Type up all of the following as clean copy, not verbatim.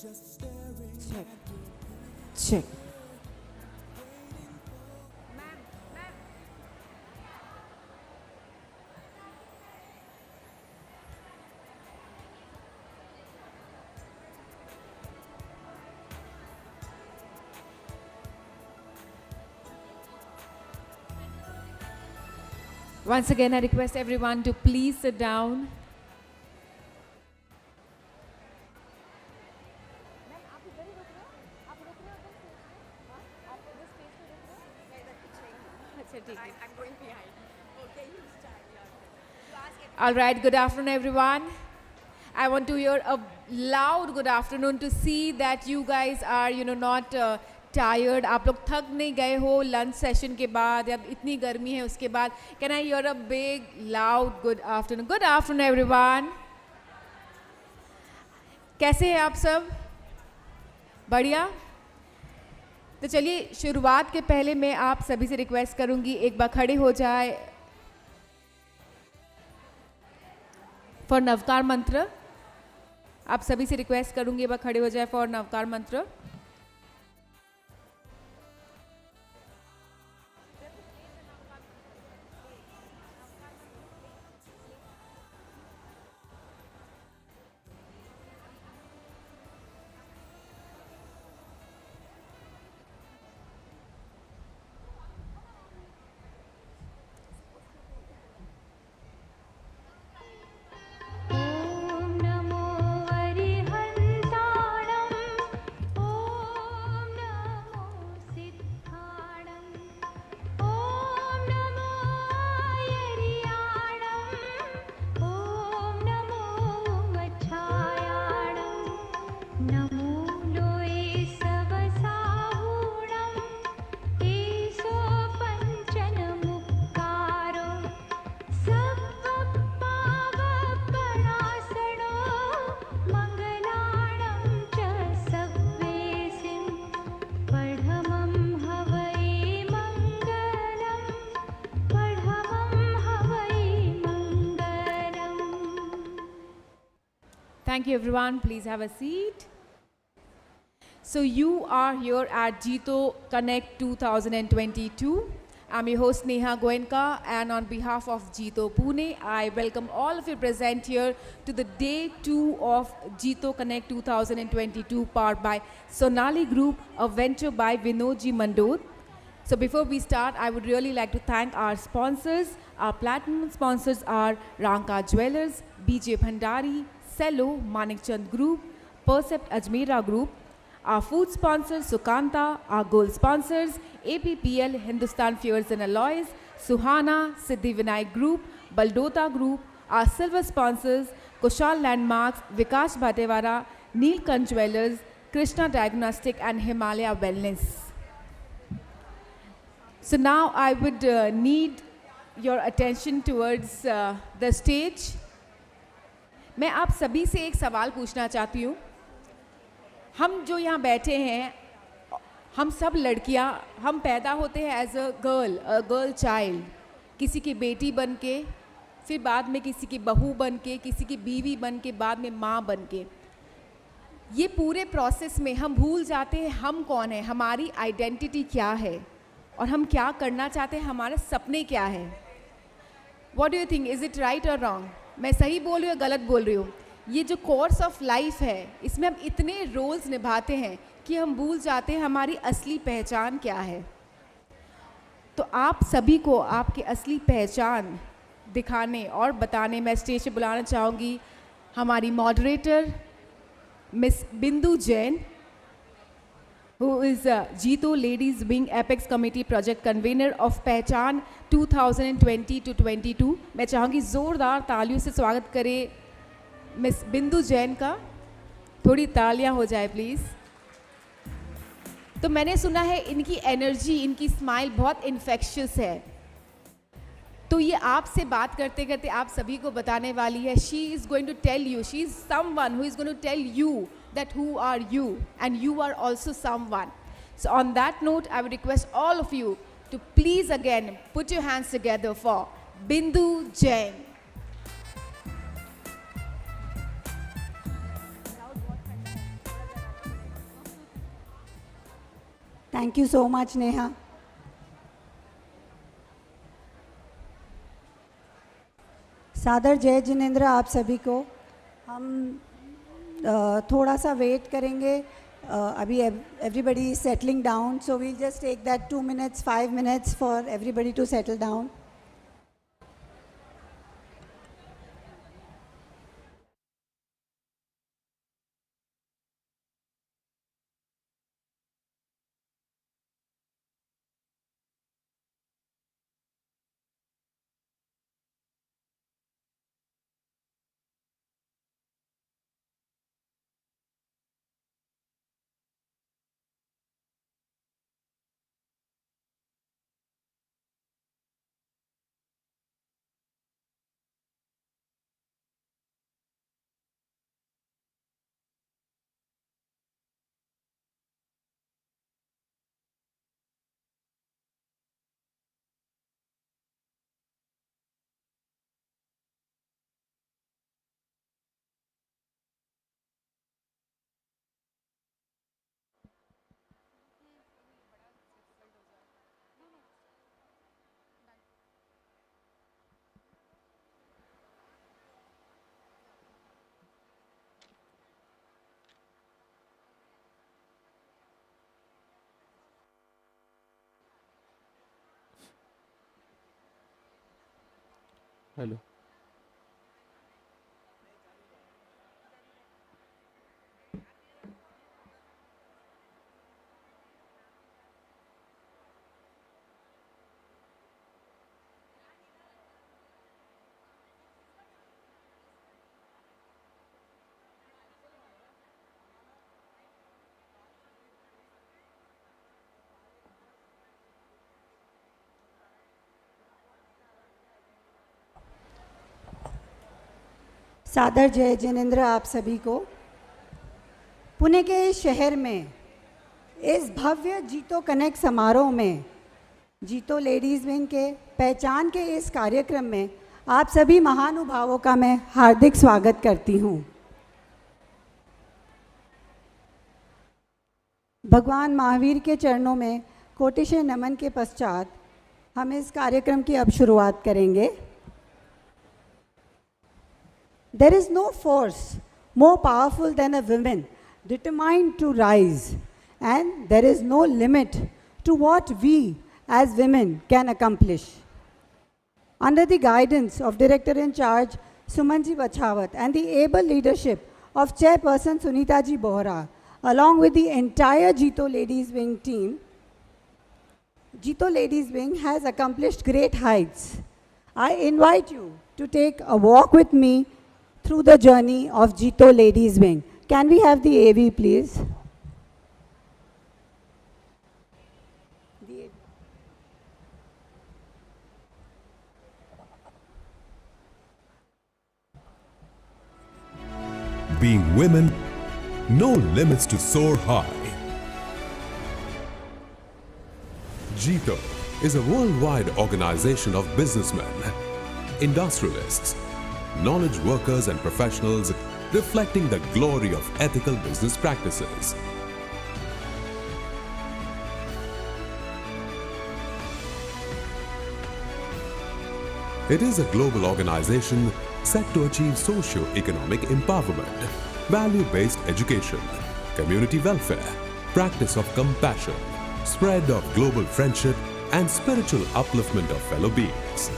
Check. Check. Once again, I request everyone to please sit down. All right, good afternoon, everyone. I want to hear a loud good afternoon to see that you guys are, not tired. आप लोग थक नहीं गए हो lunch session के बाद या इतनी गर्मी है उसके बाद. Can I hear a big, loud good afternoon? Good afternoon, everyone. कैसे हैं आप सब? बढ़िया? तो चलिए शुरुआत के पहले मैं आप सभी से रिक्वेस्ट करूंगी एक बार खड़े हो जाए फॉर नवकार मंत्र. आप सभी से रिक्वेस्ट करूंगी एक बार खड़े हो जाए फॉर नवकार मंत्र. Thank you, everyone. Please have a seat. So you are here at Jito Connect 2022. I'm your host Neha Goenka, and on behalf of Jito Pune, I welcome all of you present here to the day 2 of Jito Connect 2022, powered by Sonali Group, a venture by Vinodji Mandod. So before we start, I would really like to thank our sponsors. Our platinum sponsors are Ranka Jewelers, BJ Bhandari, Cello, Manikchand Group, Percept Ajmera Group. Our food sponsors, Sukanta. Our gold sponsors, APPL, Hindustan Fuels and Alloys, Suhana, Siddhi Vinayak Group, Baldota Group. Our silver sponsors, Kushal Landmarks, Vikash Bhatewara, Neelkanth Jewelers, Krishna Diagnostic and Himalaya Wellness. So now I would need your attention towards the stage. मैं आप सभी से एक सवाल पूछना चाहती हूँ. हम जो यहाँ बैठे हैं, हम सब लड़कियाँ, हम पैदा होते हैं एज अ गर्ल चाइल्ड, किसी की बेटी बन के, फिर बाद में किसी की बहू बन के, किसी की बीवी बन के, बाद में माँ बन के. ये पूरे प्रोसेस में हम भूल जाते हैं हम कौन है, हमारी आइडेंटिटी क्या है और हम क्या करना चाहते हैं, हमारे सपने क्या है. What do you think, is it right और रॉन्ग? मैं सही बोल रही हूँ या गलत बोल रही हूँ? ये जो कोर्स ऑफ लाइफ है, इसमें हम इतने रोल्स निभाते हैं कि हम भूल जाते हैं हमारी असली पहचान क्या है. तो आप सभी को आपकी असली पहचान दिखाने और बताने मैं स्टेज पे बुलाना चाहूँगी हमारी मॉडरेटर मिस बिंदु Jain, who is Jito Ladies Wing Apex Committee Project Convener of Pehchaan 2020 to 22. मैं चाहूँगी ज़ोरदार तालियों से स्वागत करें मिस बिंदु जैन का. थोड़ी तालियां हो जाए प्लीज़. तो मैंने सुना है इनकी एनर्जी, इनकी स्माइल बहुत इन्फेक्शियस है. तो ये आपसे बात करते करते आप सभी को बताने वाली है. She is going to tell you, she is someone who is going to tell you that who are you and you are also someone. So on that note, I would request all of you to please again put your hands together for Bindu Jain. Thank you so much Neha. सादर जय जिनेंद्र आप सभी को। हम थोड़ा सा wait करेंगे, अभी everybody is settling down, so we'll just take that 2 minutes 5 minutes for everybody to settle down. Hello. सादर जय जिनेंद्र आप सभी को। पुणे के इस शहर में इस भव्य जीतो कनेक्ट समारोह में, जीतो लेडीज़ विंग के पहचान के इस कार्यक्रम में आप सभी महानुभावों का मैं हार्दिक स्वागत करती हूँ। भगवान महावीर के चरणों में कोटिशय नमन के पश्चात हम इस कार्यक्रम की अब शुरुआत करेंगे। There is no force more powerful than a woman determined to rise, and there is no limit to what we as women can accomplish. Under the guidance of Director in Charge Sumanji Bachawat and the able leadership of Chairperson Sunita Ji Bohra, along with the entire Jito Ladies Wing team, Jito Ladies Wing has accomplished great heights. I invite you to take a walk with me through the journey of Jito Ladies Wing. Can we have the AV, please? Being women, no limits to soar high. Jito is a worldwide organization of businessmen, industrialists, knowledge workers and professionals reflecting the glory of ethical business practices. It is a global organization set to achieve socio-economic empowerment, value-based education, community welfare, practice of compassion, spread of global friendship and spiritual upliftment of fellow beings.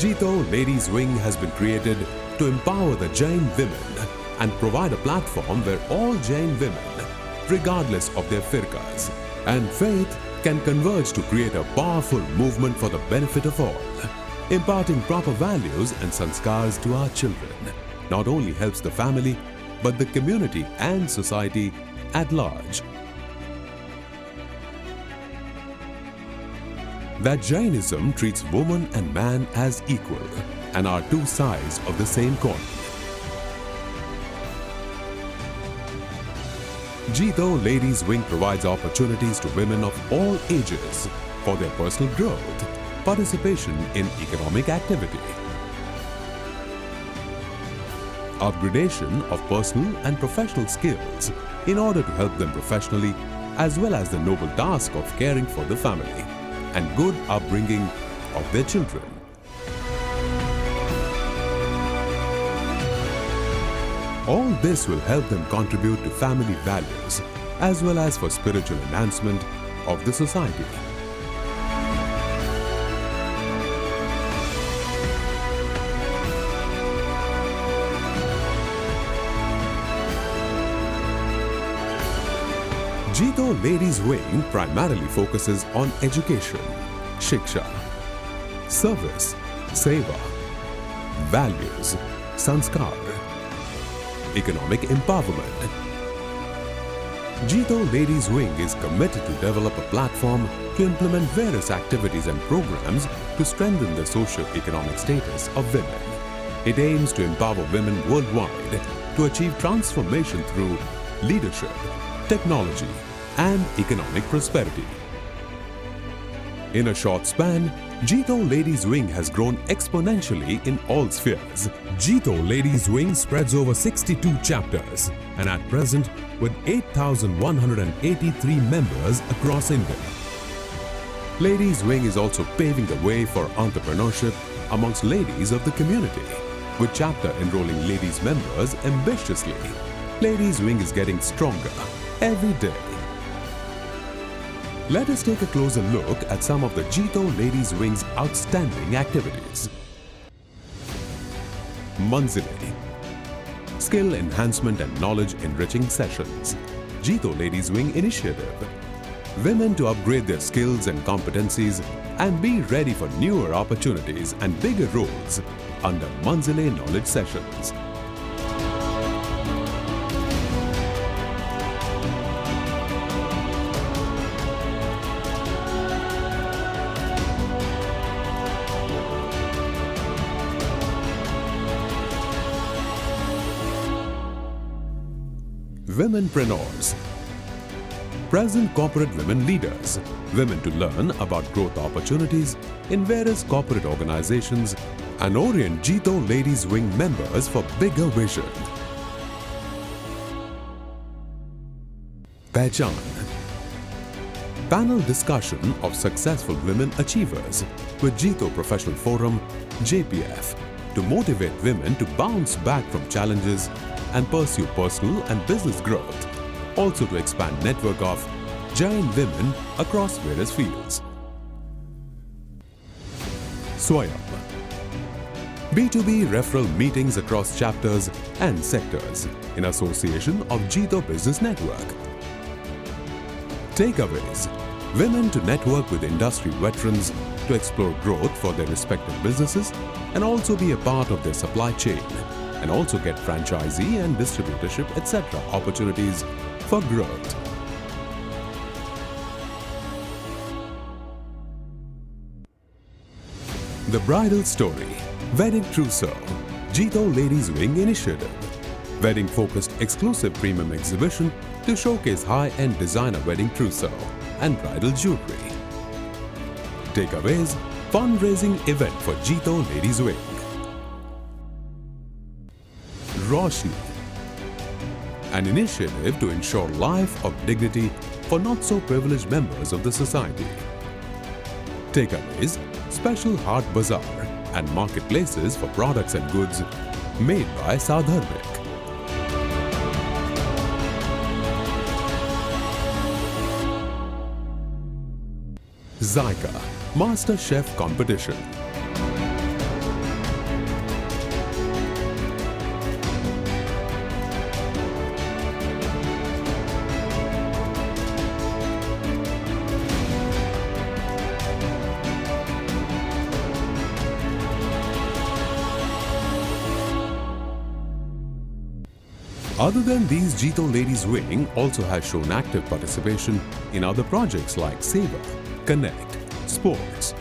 Jito Ladies Wing has been created to empower the Jain women and provide a platform where all Jain women, regardless of their firqas and faith, can converge to create a powerful movement for the benefit of all. Imparting proper values and sanskars to our children not only helps the family, but the community and society at large. That Jainism treats woman and man as equal and are two sides of the same coin. Jito Ladies Wing provides opportunities to women of all ages for their personal growth, participation in economic activity, upgradation of personal and professional skills in order to help them professionally as well as the noble task of caring for the family and good upbringing of their children. All this will help them contribute to family values as well as for spiritual enhancement of the society. Jito Ladies Wing primarily focuses on education, shiksha, service, seva, values, sanskar, economic empowerment. Jito Ladies Wing is committed to develop a platform to implement various activities and programs to strengthen the socio-economic status of women. It aims to empower women worldwide to achieve transformation through leadership, technology, and economic prosperity. In a short span, Jito Ladies Wing has grown exponentially in all spheres. Jito Ladies Wing spreads over 62 chapters and at present with 8,183 members across India. Ladies Wing is also paving the way for entrepreneurship amongst ladies of the community, with chapter enrolling ladies members ambitiously. Ladies Wing is getting stronger every day. Let us take a closer look at some of the Jito Ladies Wing's outstanding activities. Manzile, Skill Enhancement and Knowledge Enriching Sessions. Jito Ladies Wing Initiative. Women to upgrade their skills and competencies and be ready for newer opportunities and bigger roles under Manzile Knowledge Sessions. Womenpreneurs. Present corporate women leaders, women to learn about growth opportunities in various corporate organizations and orient Jito Ladies Wing members for bigger vision. Pehchaan. Panel discussion of successful women achievers with Jito Professional Forum, JPF, to motivate women to bounce back from challenges and pursue personal and business growth, also to expand network of giant women across various fields. Swayam. B2B referral meetings across chapters and sectors in association of Jito Business Network. Takeaways. Women to network with industry veterans to explore growth for their respective businesses and also be a part of their supply chain, and also get franchisee and distributorship etc. opportunities for growth. The Bridal Story, Wedding Trousseau, Jito Ladies Wing Initiative. Wedding focused exclusive premium exhibition to showcase high-end designer wedding trousseau and bridal jewelry. Takeaways, fundraising event for Jito Ladies Wing. Roshni, an initiative to ensure life of dignity for not-so-privileged members of the society. Takeaways, special Heart Bazaar and marketplaces for products and goods made by Sadharmik. Zyka, Master Chef Competition. Other than these, Jito Ladies Wing also has shown active participation in other projects like Seva, Connect, Sports.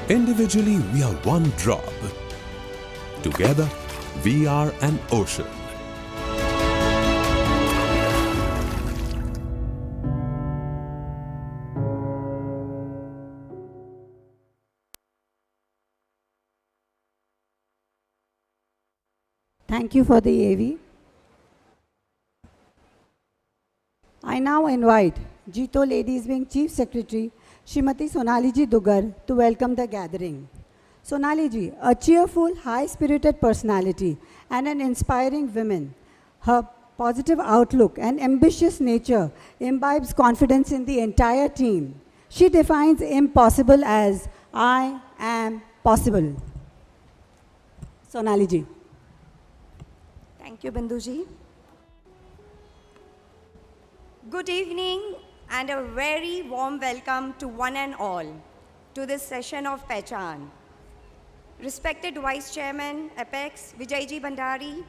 Individually, we are one drop. Together, we are an ocean. Thank you for the AV. I now invite Jito Ladies Wing Chief Secretary, Srimati Sonali Ji Dugar, to welcome the gathering. Sonali Ji, a cheerful, high-spirited personality and an inspiring woman. Her positive outlook and ambitious nature imbibes confidence in the entire team. She defines impossible as I am possible. Sonali Ji. Thank you, Binduji. Good evening and a very warm welcome to one and all to this session of Pehchaan. Respected Vice Chairman, Apex, Vijayji Bhandari,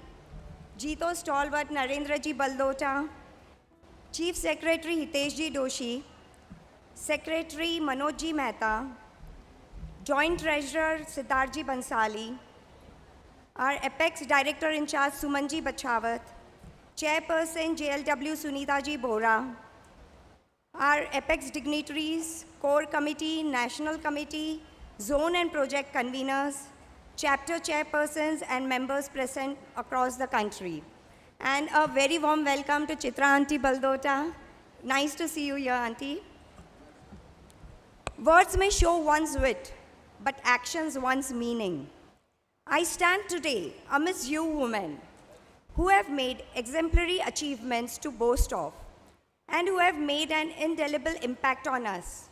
Jito Stalwart Narendraji Baldota, Chief Secretary Hiteshji Doshi, Secretary Manojji Mehta, Joint Treasurer Siddharthji Bansali, our Apex Director in Charge Sumanji Bachawat, Chairperson JLW Sunitaji Bora, our Apex dignitaries, Core Committee, National Committee, Zone and Project conveners, chapter chairpersons and members present across the country. And a very warm welcome to Chitra Aunty Baldota. Nice to see you here, Aunty. Words may show one's wit, but actions one's meaning. I stand today amidst you women who have made exemplary achievements to boast of and who have made an indelible impact on us.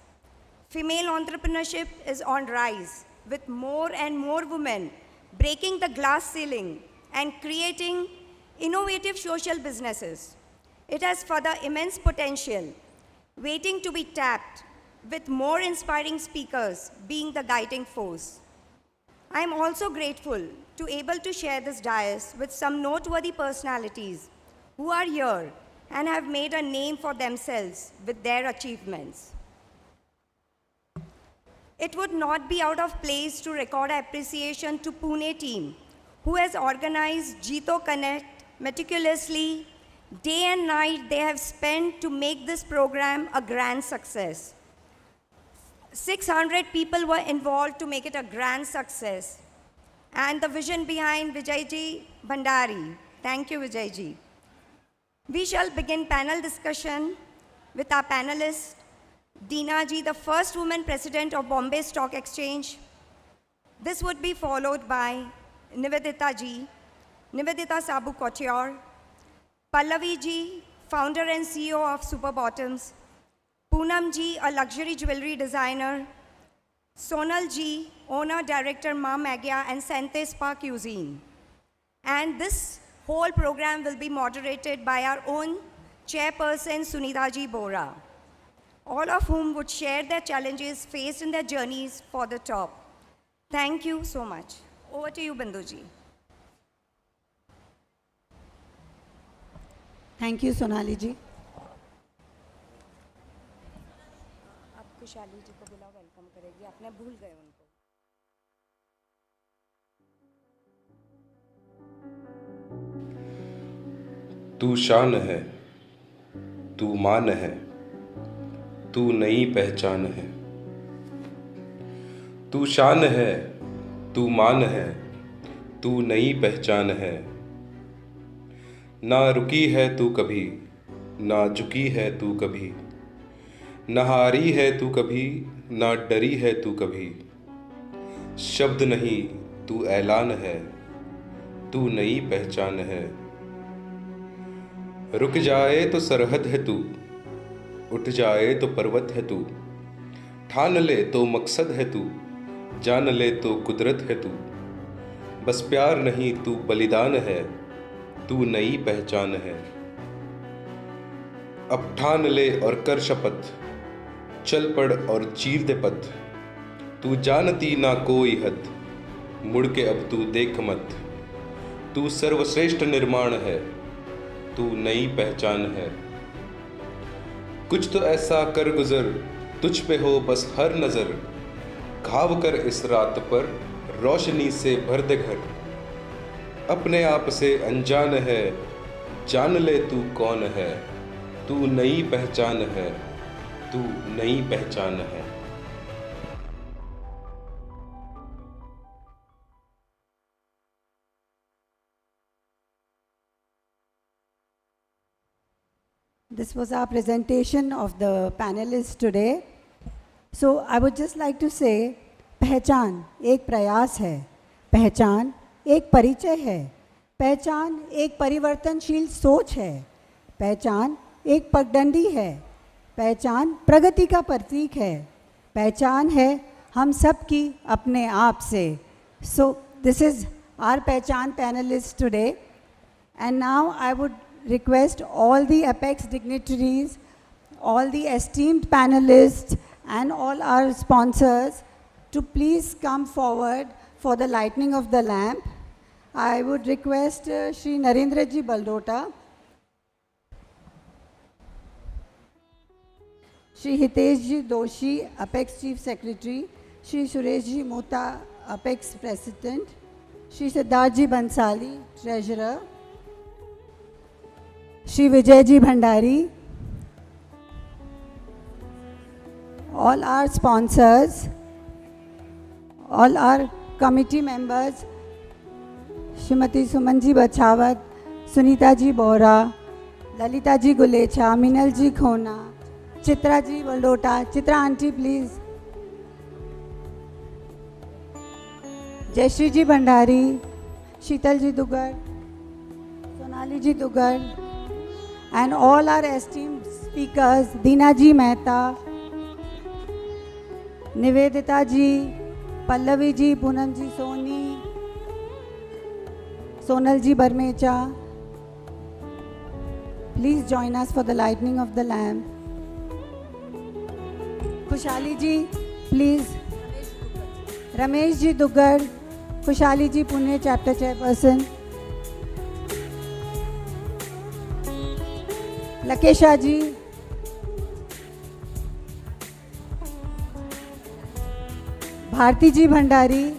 Female entrepreneurship is on rise, with more and more women breaking the glass ceiling and creating innovative social businesses. It has further immense potential, waiting to be tapped, with more inspiring speakers being the guiding force. I am also grateful to able to share this dais with some noteworthy personalities who are here and have made a name for themselves with their achievements. It would not be out of place to record appreciation to Pune team, who has organized Jito Connect meticulously. Day and night they have spent to make this program a grand success. 600 people were involved to make it a grand success. And the vision behind Vijayji Bhandari. Thank you, Vijayji. We shall begin panel discussion with our panelists, Deena Ji, the first woman president of Bombay Stock Exchange. This would be followed by Nivedita Ji, Nivedita Sabu Couture, Pallavi Ji, founder and CEO of Super Bottoms, Poonam Ji, a luxury jewelry designer, Sonal Ji, owner, director, Ma Magya and Sante Spa Cuisine. And this whole program will be moderated by our own chairperson, Sunita Ji Bora, all of whom would share their challenges faced in their journeys for the top. Thank you so much. Over to you, Binduji. Thank you, Sonali Ji. खुशहाली जी को बुला welcome करेगी आपने भूल गए उनको तू शान है, तू मान है, तू नई पहचान है। तू शान है, तू मान है, तू नई पहचान है। ना रुकी है तू कभी, ना झुकी है तू कभी, न हारी है तू कभी, ना डरी है तू कभी। शब्द नहीं तू ऐलान है, तू नई पहचान है। रुक जाए तो सरहद है तू, उठ जाए तो पर्वत है तू, ठान ले तो मकसद है तू, जान ले तो कुदरत है तू। बस प्यार नहीं तू बलिदान है, तू नई पहचान है। अब ठान ले और कर शपथ, चल पड़ और चीर दे पथ। तू जानती ना कोई हद, मुड़ के अब तू देख मत। तू सर्वश्रेष्ठ निर्माण है, तू नई पहचान है। कुछ तो ऐसा कर गुजर, तुझ पे हो बस हर नज़र। घाव कर इस रात पर, रोशनी से भर दे घर। अपने आप से अनजान है, जान ले तू कौन है। तू नई पहचान है, तू नई पहचान है। This was our presentation of the panelists today. So I would just like to say, पहचान एक प्रयास है, पहचान एक परिचय है, पहचान एक परिवर्तनशील सोच है, पहचान एक पगडंडी है, पहचान प्रगति का प्रतीक है, पहचान है हम सब की अपने आप से. So this is our Pehchaan panelists today. And now I would request all the apex dignitaries, all the esteemed panelists and all our sponsors to please come forward for the lighting of the lamp. I would request Shri Narendra Ji Baldota, Shri Hitesh Ji Doshi, Apex Chief Secretary, Shri Suresh Ji Mota, Apex President, Shri Siddharth Ji Bansali, Treasurer, Shri Vijay Ji Bhandari, all our sponsors, all our committee members, Shrimati Suman Ji Bachawat, Sunita Ji Bohra, Lalita Ji Gulecha, Minal Ji Khona, Chitra Ji Baldota. Chitra auntie please. Jayashri Ji Bhandari, Sheetal Ji Dugar, Sonali Ji Dugar, and all our esteemed speakers, Deena Ji Mehta, Nivedita Ji, Pallavi Ji, Poonam Ji Soni, Sonal Ji Barmecha. Please join us for the lighting of the lamp. Khushali Ji, please. Ramesh Ji Dugar, Khushali Ji Pune Chapter Chairperson. Lakesha Ji, Bharti Ji Bhandari,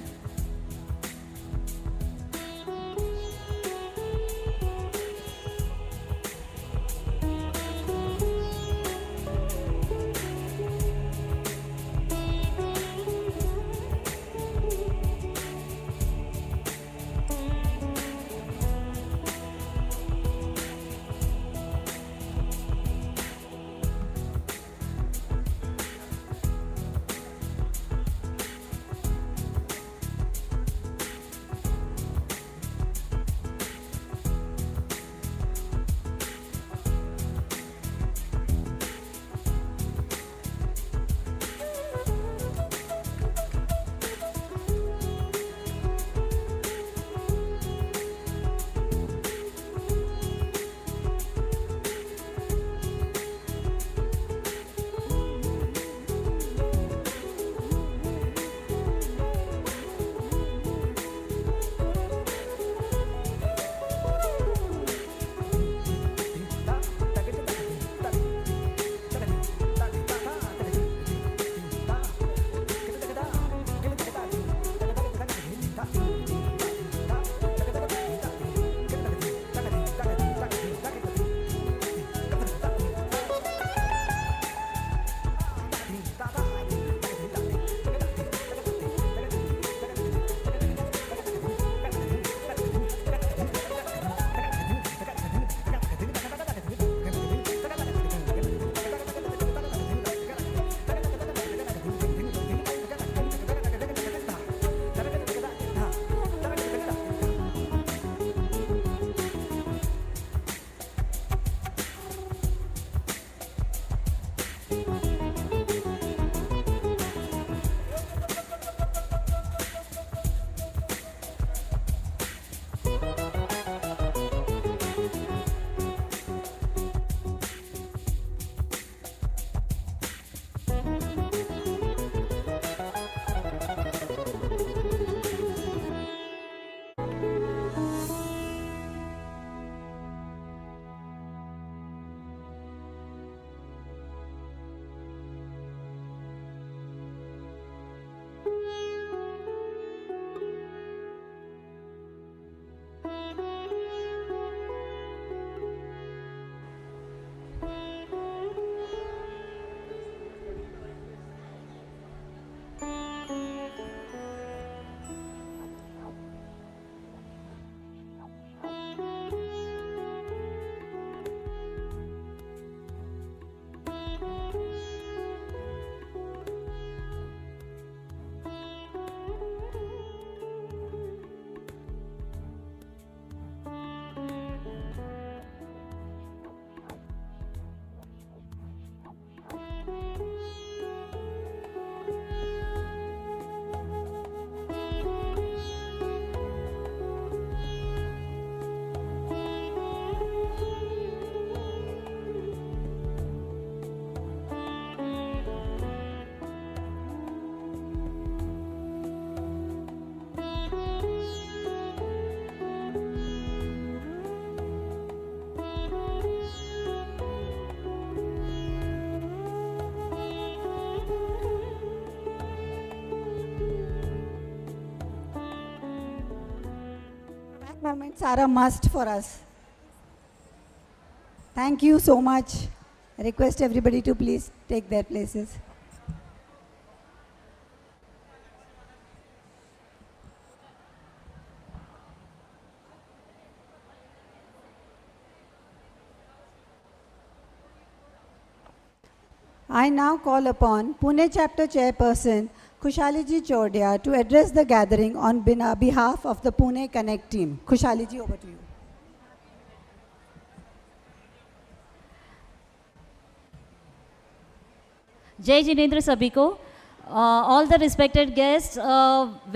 moments are a must for us. Thank you so much. I request everybody to please take their places. I now call upon Pune Chapter Chairperson Khushali Ji Chordia to address the gathering on behalf of the Pune Connect team. Khushali Ji, over to you. Jai Jinendra सभी को, all the respected guests,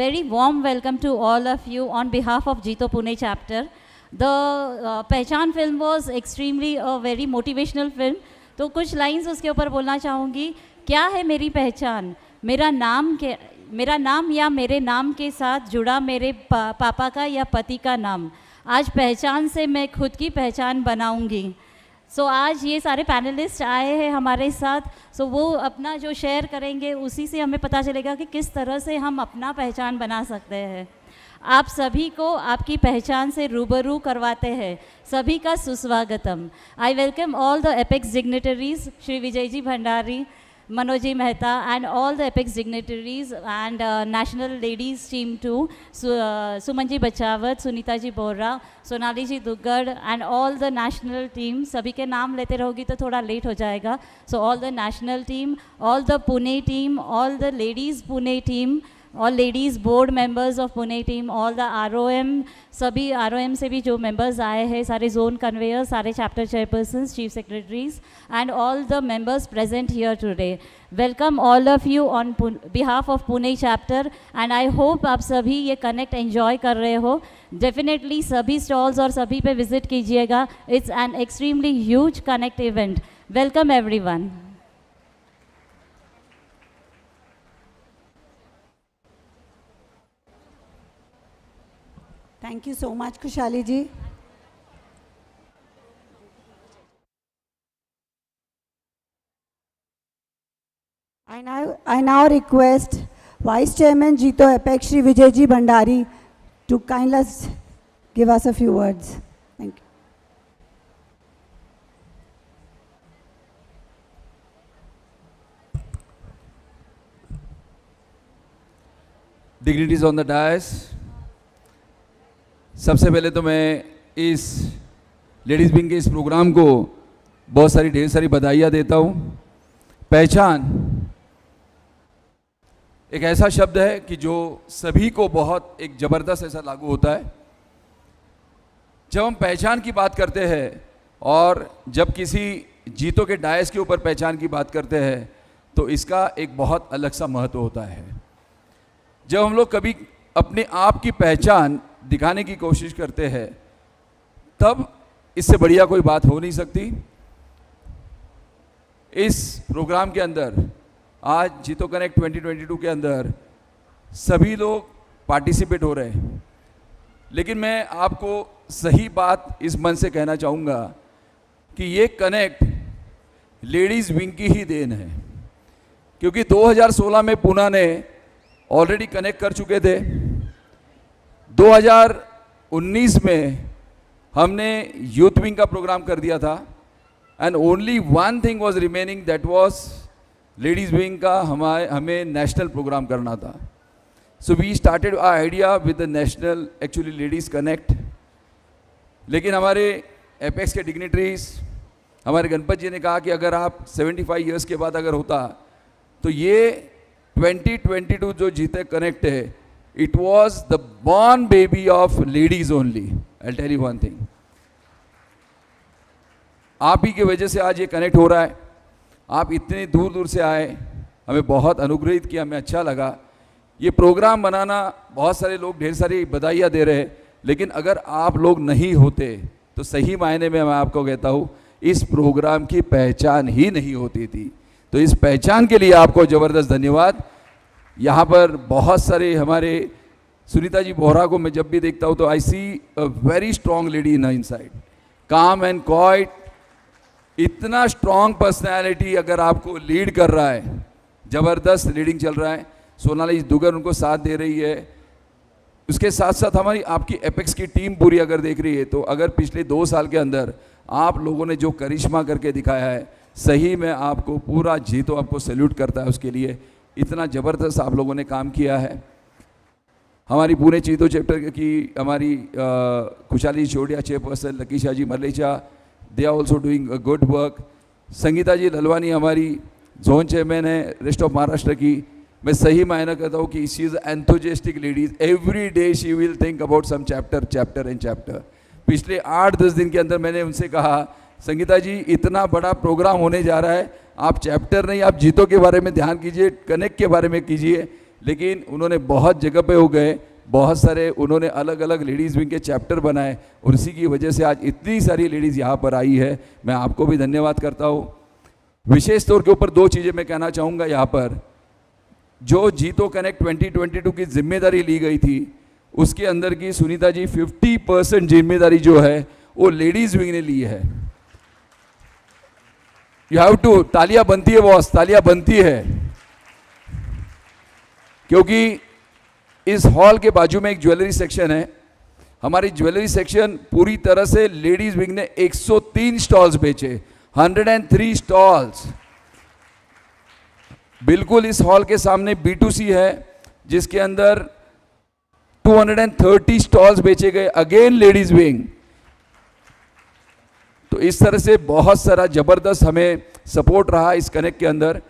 very warm welcome to all of you on behalf of Jito Pune chapter. The Pehchaan film was extremely a very motivational film. तो कुछ lines उसके ऊपर बोलना चाहूँगी. क्या है मेरी पहचान? मेरा नाम या मेरे नाम के साथ जुड़ा मेरे पापा का या पति का नाम. आज पहचान से मैं खुद की पहचान बनाऊँगी. सो आज ये सारे पैनलिस्ट आए हैं हमारे साथ. वो अपना जो शेयर करेंगे उसी से हमें पता चलेगा कि किस तरह से हम अपना पहचान बना सकते हैं. आप सभी को आपकी पहचान से रूबरू करवाते हैं. सभी का सुस्वागतम. I welcome all the apex dignitaries, Shri Vijay ji Bhandari, Manoj ji Mehta, and all the apex dignitaries and national ladies team too, Suman ji Bachawat, Sunita ji Bora, Sonali ji Dugad, and all the national team. सभी के नाम लेते रहोगी तो थोड़ा late हो जाएगा. So all the national team, all the Pune team, all the ladies Pune team, all ladies board members of Pune team, all the ROM, सभी ROM से भी जो members आए हैं, सारे zone conveyors, सारे chapter chairpersons, chief secretaries, and all the members present here today. Welcome all of you on behalf of Pune chapter, and I hope आप सभी ये connect enjoy कर रहे हो. Definitely सभी stalls और सभी पे visit कीजिएगा. It's an extremely huge connect event. Welcome everyone. Thank you so much, Khushali ji. I now request Vice Chairman Jito Apex Shri Vijay ji Bhandari to kindly give us a few words. Thank you. Dignitaries on the dais. सबसे पहले तो मैं इस ladies wing के इस programme को बहुत सारी ढेर सारी बधाइयाँ देता हूँ. पहचान एक ऐसा शब्द है कि जो सभी को बहुत एक ज़बरदस्त ऐसा लागू होता है. जब हम पहचान की बात करते हैं और जब किसी जीतों के डायस के ऊपर पहचान की बात करते हैं तो इसका एक बहुत अलग सा महत्व होता है. जब हम लोग कभी अपने आप की पहचान दिखाने की कोशिश करते हैं तब इससे बढ़िया कोई बात हो नहीं सकती. इस प्रोग्राम के अंदर आज जीतो कनेक्ट 2022 के अंदर सभी लोग पार्टिसिपेट हो रहे हैं, लेकिन मैं आपको सही बात इस मन से कहना चाहूँगा कि ये कनेक्ट लेडीज़ विंग की ही देन है, क्योंकि 2016 में पूना ने ऑलरेडी कनेक्ट कर चुके थे. 2019 में हमने यूथ विंग का प्रोग्राम कर दिया था and only one thing was remaining, that was ladies wing का हमें नेशनल प्रोग्राम करना था. So we started our idea with the national actually ladies connect. लेकिन हमारे एपेक्स के डिग्निटरीज हमारे गणपत जी ने कहा कि अगर आप 75 ईयर्स के बाद अगर होता तो ये 2022 जो जीते कनेक्ट है, it was the born baby of ladies only. I'll tell you one thing. आप ही की वजह से आज ये कनेक्ट हो रहा है. आप इतने दूर दूर से आए, हमें बहुत अनुग्रहित किया, हमें अच्छा लगा. ये प्रोग्राम बनाना बहुत सारे लोग ढेर सारी बधाइयाँ दे रहे हैं, लेकिन अगर आप लोग नहीं होते तो सही मायने में मैं आपको कहता हूँ इस प्रोग्राम की पहचान ही नहीं होती थी. तो इस पहचान के लिए आपको ज़बरदस्त धन्यवाद. यहाँ पर बहुत सारे हमारे सुनीता जी बोहरा को मैं जब भी देखता हूँ तो I see a very strong lady in inside, calm and quite. इतना स्ट्रॉन्ग पर्सनैलिटी अगर आपको लीड कर रहा है, ज़बरदस्त लीडिंग चल रहा है. सोनाली दुगर उनको साथ दे रही है. उसके साथ साथ हमारी आपकी एपेक्स की टीम पूरी अगर देख रही है तो अगर पिछले 2 साल के अंदर आप लोगों ने जो करिश्मा करके दिखाया है, सही में आपको पूरा जी तो आपको सैल्यूट करता है उसके लिए। इतना ज़बरदस्त आप लोगों ने काम किया है। हमारी पुणे चीतो चैप्टर की हमारी खुशहाली छोड़िया chairperson Lakisha ji Malecha, they are also doing a good work. Sangeeta ji Lalwani हमारी जोन चेयरमैन है रेस्ट ऑफ महाराष्ट्र की। मैं सही मायना करता हूँ कि she is enthusiastic ladies, every day she will think about some chapter and chapter. पिछले 8-10 दिन के अंदर मैंने उनसे कहा, संगीता जी इतना बड़ा प्रोग्राम होने जा रहा है, आप चैप्टर नहीं, आप जीतों के बारे में ध्यान कीजिए, कनेक्ट के बारे में कीजिए। लेकिन उन्होंने बहुत जगह पे हो गए, बहुत सारे उन्होंने अलग अलग लेडीज़ विंग के चैप्टर बनाए और उसी की वजह से आज इतनी सारी लेडीज़ यहाँ पर आई है। मैं आपको भी धन्यवाद करता हूँ। विशेष तौर के ऊपर 2 चीज़ें मैं कहना चाहूँगा यहाँ पर। जो जीतो कनेक्ट 2022 की जिम्मेदारी ली गई थी, उसके अंदर की सुनीता जी 50% जिम्मेदारी जो है वो लेडीज़ विंग ने ली है। यू हैव टू, तालियां बनती है बॉस, तालियां बनती है, क्योंकि इस हॉल के बाजू में एक ज्वेलरी सेक्शन है। हमारी ज्वेलरी सेक्शन पूरी तरह से लेडीज विंग ने 103 स्टॉल्स बेचे, 103 स्टॉल्स। बिल्कुल इस हॉल के सामने B2C है जिसके अंदर 230 स्टॉल्स बेचे गए, अगेन लेडीज विंग। तो इस तरह से बहुत सारा जबरदस्त हमें सपोर्ट रहा इस कनेक्ट के अंदर,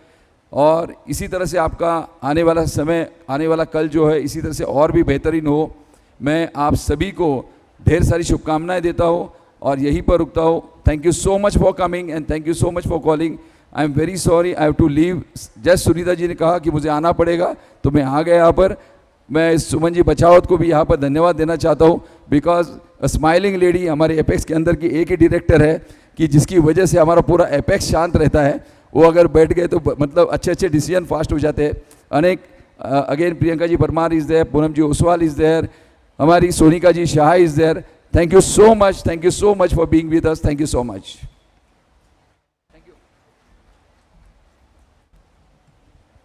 और इसी तरह से आपका आने वाला समय, आने वाला कल जो है इसी तरह से और भी बेहतरीन हो। मैं आप सभी को ढेर सारी शुभकामनाएं देता हूं और यहीं पर रुकता हूं। Thank you so much for coming and thank you so much for calling. I am very sorry, I have to leave. Just Sunita ji ने कहा कि मुझे आना पड़ेगा तो मैं आ गया यहाँ पर। मैं सुमन जी बचावत को भी यहाँ पर धन्यवाद देना चाहता हूँ, बिकॉज अ स्माइलिंग लेडी हमारे एपेक्स के अंदर की एक ही डायरेक्टर है कि जिसकी वजह से हमारा पूरा एपेक्स शांत रहता है। वो अगर बैठ गए तो मतलब अच्छे अच्छे डिसीजन फास्ट हो जाते हैं। अनेक again Priyanka ji Parmar is there, Poonam ji Oswal is there, हमारी Sonika ji Shah is there. Thank you so much for being with us. Thank you so much.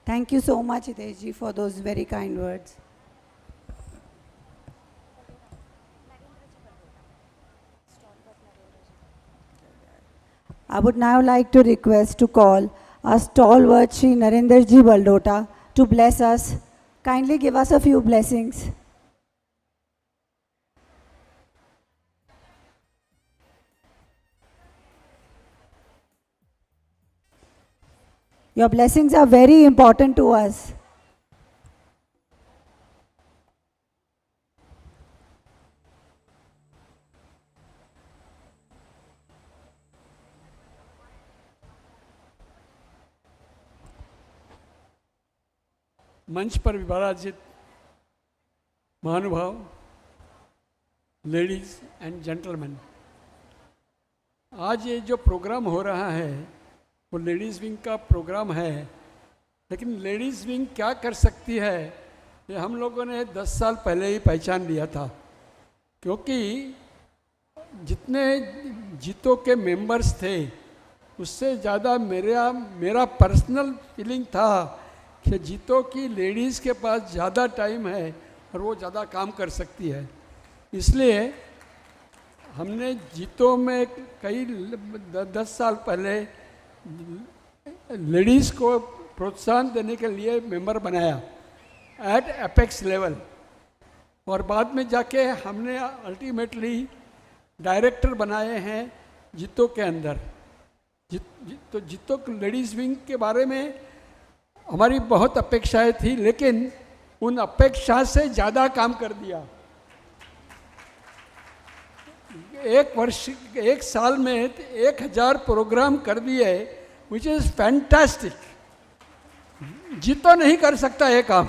Thank you so much, Hitesh ji, for those very kind words. I would now like to request to call our stalwart Shri Narendra ji Baldota to bless us. Kindly give us a few blessings. Your blessings are very important to us. मंच पर विराजित महानुभाव, ladies and gentleman, आज ये जो programme हो रहा है वो लेडीज़ विंग का प्रोग्राम है, लेकिन लेडीज़ विंग क्या कर सकती है ये हम लोगों ने 10 साल पहले ही पहचान लिया था। क्योंकि जितने जीतो के मेंबर्स थे उससे ज़्यादा मेरा पर्सनल फीलिंग था कि जीतो की लेडीज़ के पास ज़्यादा टाइम है और वो ज़्यादा काम कर सकती है। इसलिए हमने जीतो में कई 10 साल पहले लेडीज़ को प्रोत्साहन देने के लिए मेंबर बनाया एट एपेक्स लेवल, और बाद में जाके हमने अल्टीमेटली डायरेक्टर बनाए हैं जीतो के अंदर। तो जीतो लेडीज़ विंग के बारे में हमारी बहुत अपेक्षाएं थी, लेकिन उन अपेक्षा से ज़्यादा काम कर दिया। एक साल में 1000 प्रोग्राम कर दिए, विच इज़ फैंटास्टिक। जीतो नहीं कर सकता ये काम,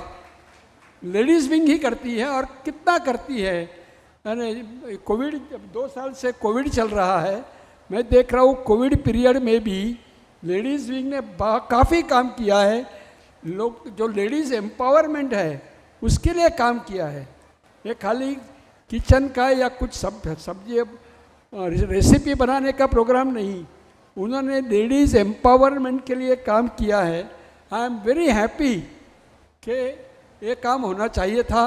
लेडीज़ विंग ही करती है, और कितना करती है। यानी कोविड, 2 साल से कोविड चल रहा है, मैं देख रहा हूँ कोविड पीरियड में भी लेडीज़ विंग ने काफ़ी काम किया है। लोग जो लेडीज़ एम्पावरमेंट है उसके लिए काम किया है। ये खाली किचन का या कुछ सब्जी रेसिपी बनाने का प्रोग्राम नहीं, उन्होंने लेडीज़ एम्पावरमेंट के लिए काम किया है। आई एम वेरी हैप्पी कि ये काम होना चाहिए था,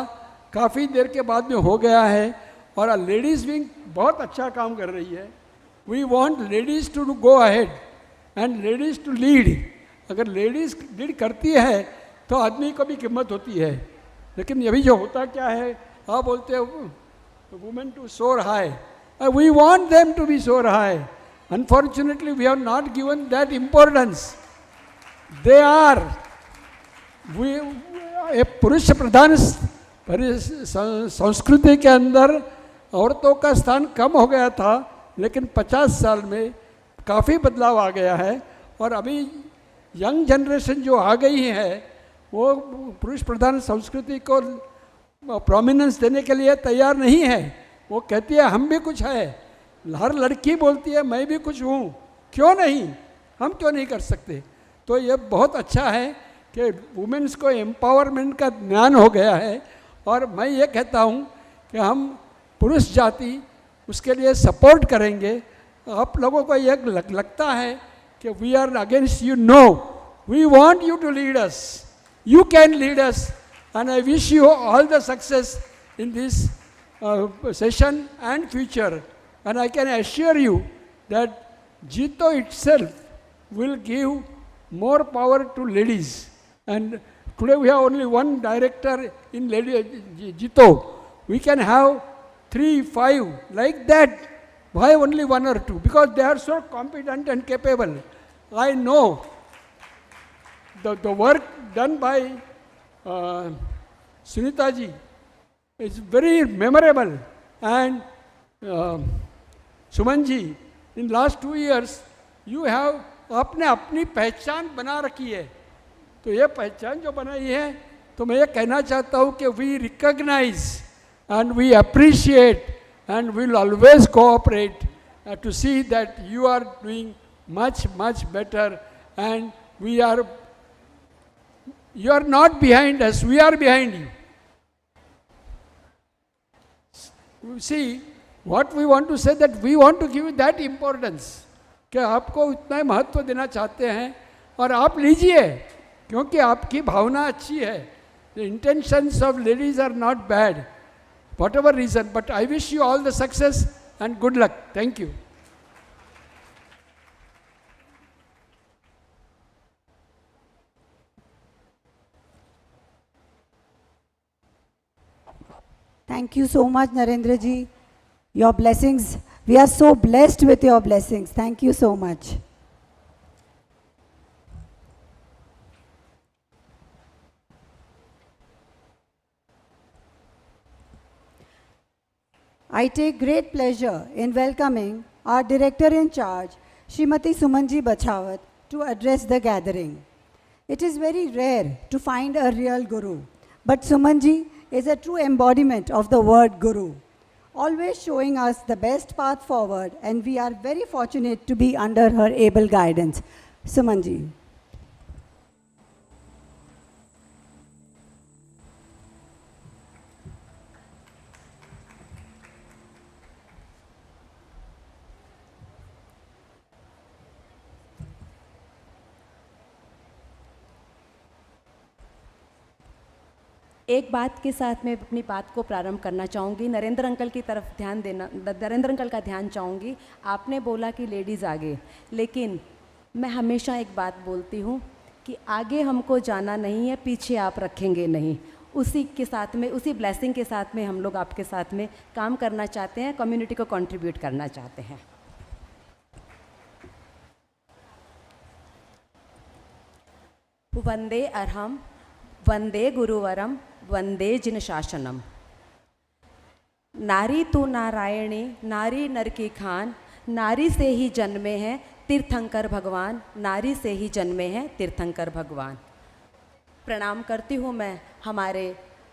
काफ़ी देर के बाद में हो गया है और लेडीज़ विंग बहुत अच्छा काम कर रही है. We want ladies to go ahead and ladies to lead. अगर लेडीज़ लीड करती है तो आदमी को भी कीमत होती है. लेकिन अभी जो होता क्या है, आप बोलते हो women to soar high. We want them to be soar high. Unfortunately, we have not given that importance. They are एक पुरुष प्रधान संस्कृति के अंदर औरतों का स्थान कम हो गया था, लेकिन 50 साल में काफ़ी बदलाव आ गया है. और अभी यंग जनरेशन जो आ गई है वो पुरुष प्रधान संस्कृति को प्रोमिनेंस देने के लिए तैयार नहीं है. वो कहती है हम भी कुछ है. हर लड़की बोलती है मैं भी कुछ हूँ, क्यों नहीं, हम क्यों नहीं कर सकते. तो ये बहुत अच्छा है कि वुमेन्स को एम्पावरमेंट का ज्ञान हो गया है. और मैं ये कहता हूँ कि हम पुरुष जाति उसके लिए सपोर्ट करेंगे. आप लोगों को ये लगता है कि we are against you. No, we want you to lead us. You can lead us and I wish you all the success in this session and future. And I can assure you that Jito itself will give more power to ladies. And today we have only one director in Jito. We can have 3, 5 like that. Why only 1 or 2? Because they are so competent and capable. I know the work done by Sunita ji is very memorable. And Suman ji, in last 2 years you have आपने अपनी पहचान बना रखी है. तो ये पहचान जो बनाई है, तो मैं ये कहना चाहता हूँ कि we recognise and we appreciate and will always cooperate to see that you are doing much better. And you are not behind us, we are behind you. See, what we want to say, that we want to give you that importance कि आपको उतना महत्व देना चाहते हैं और आप लीजिए, क्योंकि आपकी भावना अच्छी है. The intentions of ladies are not bad, whatever reason, but I wish you all the success and good luck. Thank you. Thank you so much, Narendra ji. Your blessings, we are so blessed with your blessings. Thank you so much. I take great pleasure in welcoming our Director in Charge, Srimati Sumanji Bachawat, to address the gathering. It is very rare to find a real Guru, but Sumanji is a true embodiment of the word Guru, always showing us the best path forward, and we are very fortunate to be under her able guidance. Sumanji. एक बात के साथ मैं अपनी बात को प्रारंभ करना चाहूँगी. नरेंद्र अंकल की तरफ ध्यान देना, नरेंद्र अंकल का ध्यान चाहूँगी. आपने बोला कि लेडीज़ आगे, लेकिन मैं हमेशा एक बात बोलती हूँ कि आगे हमको जाना नहीं है, पीछे आप रखेंगे नहीं. उसी के साथ में, उसी ब्लेसिंग के साथ में हम लोग आपके साथ में काम करना चाहते हैं, कम्युनिटी को कंट्रीब्यूट करना चाहते हैं. वंदे अरहम वंदे गुरुवरम वंदे जिन शासनम. नारी तू नारायणी, नारी नर की खान, नारी से ही जन्मे हैं तीर्थंकर भगवान, नारी से ही जन्मे हैं तीर्थंकर भगवान. प्रणाम करती हूँ मैं हमारे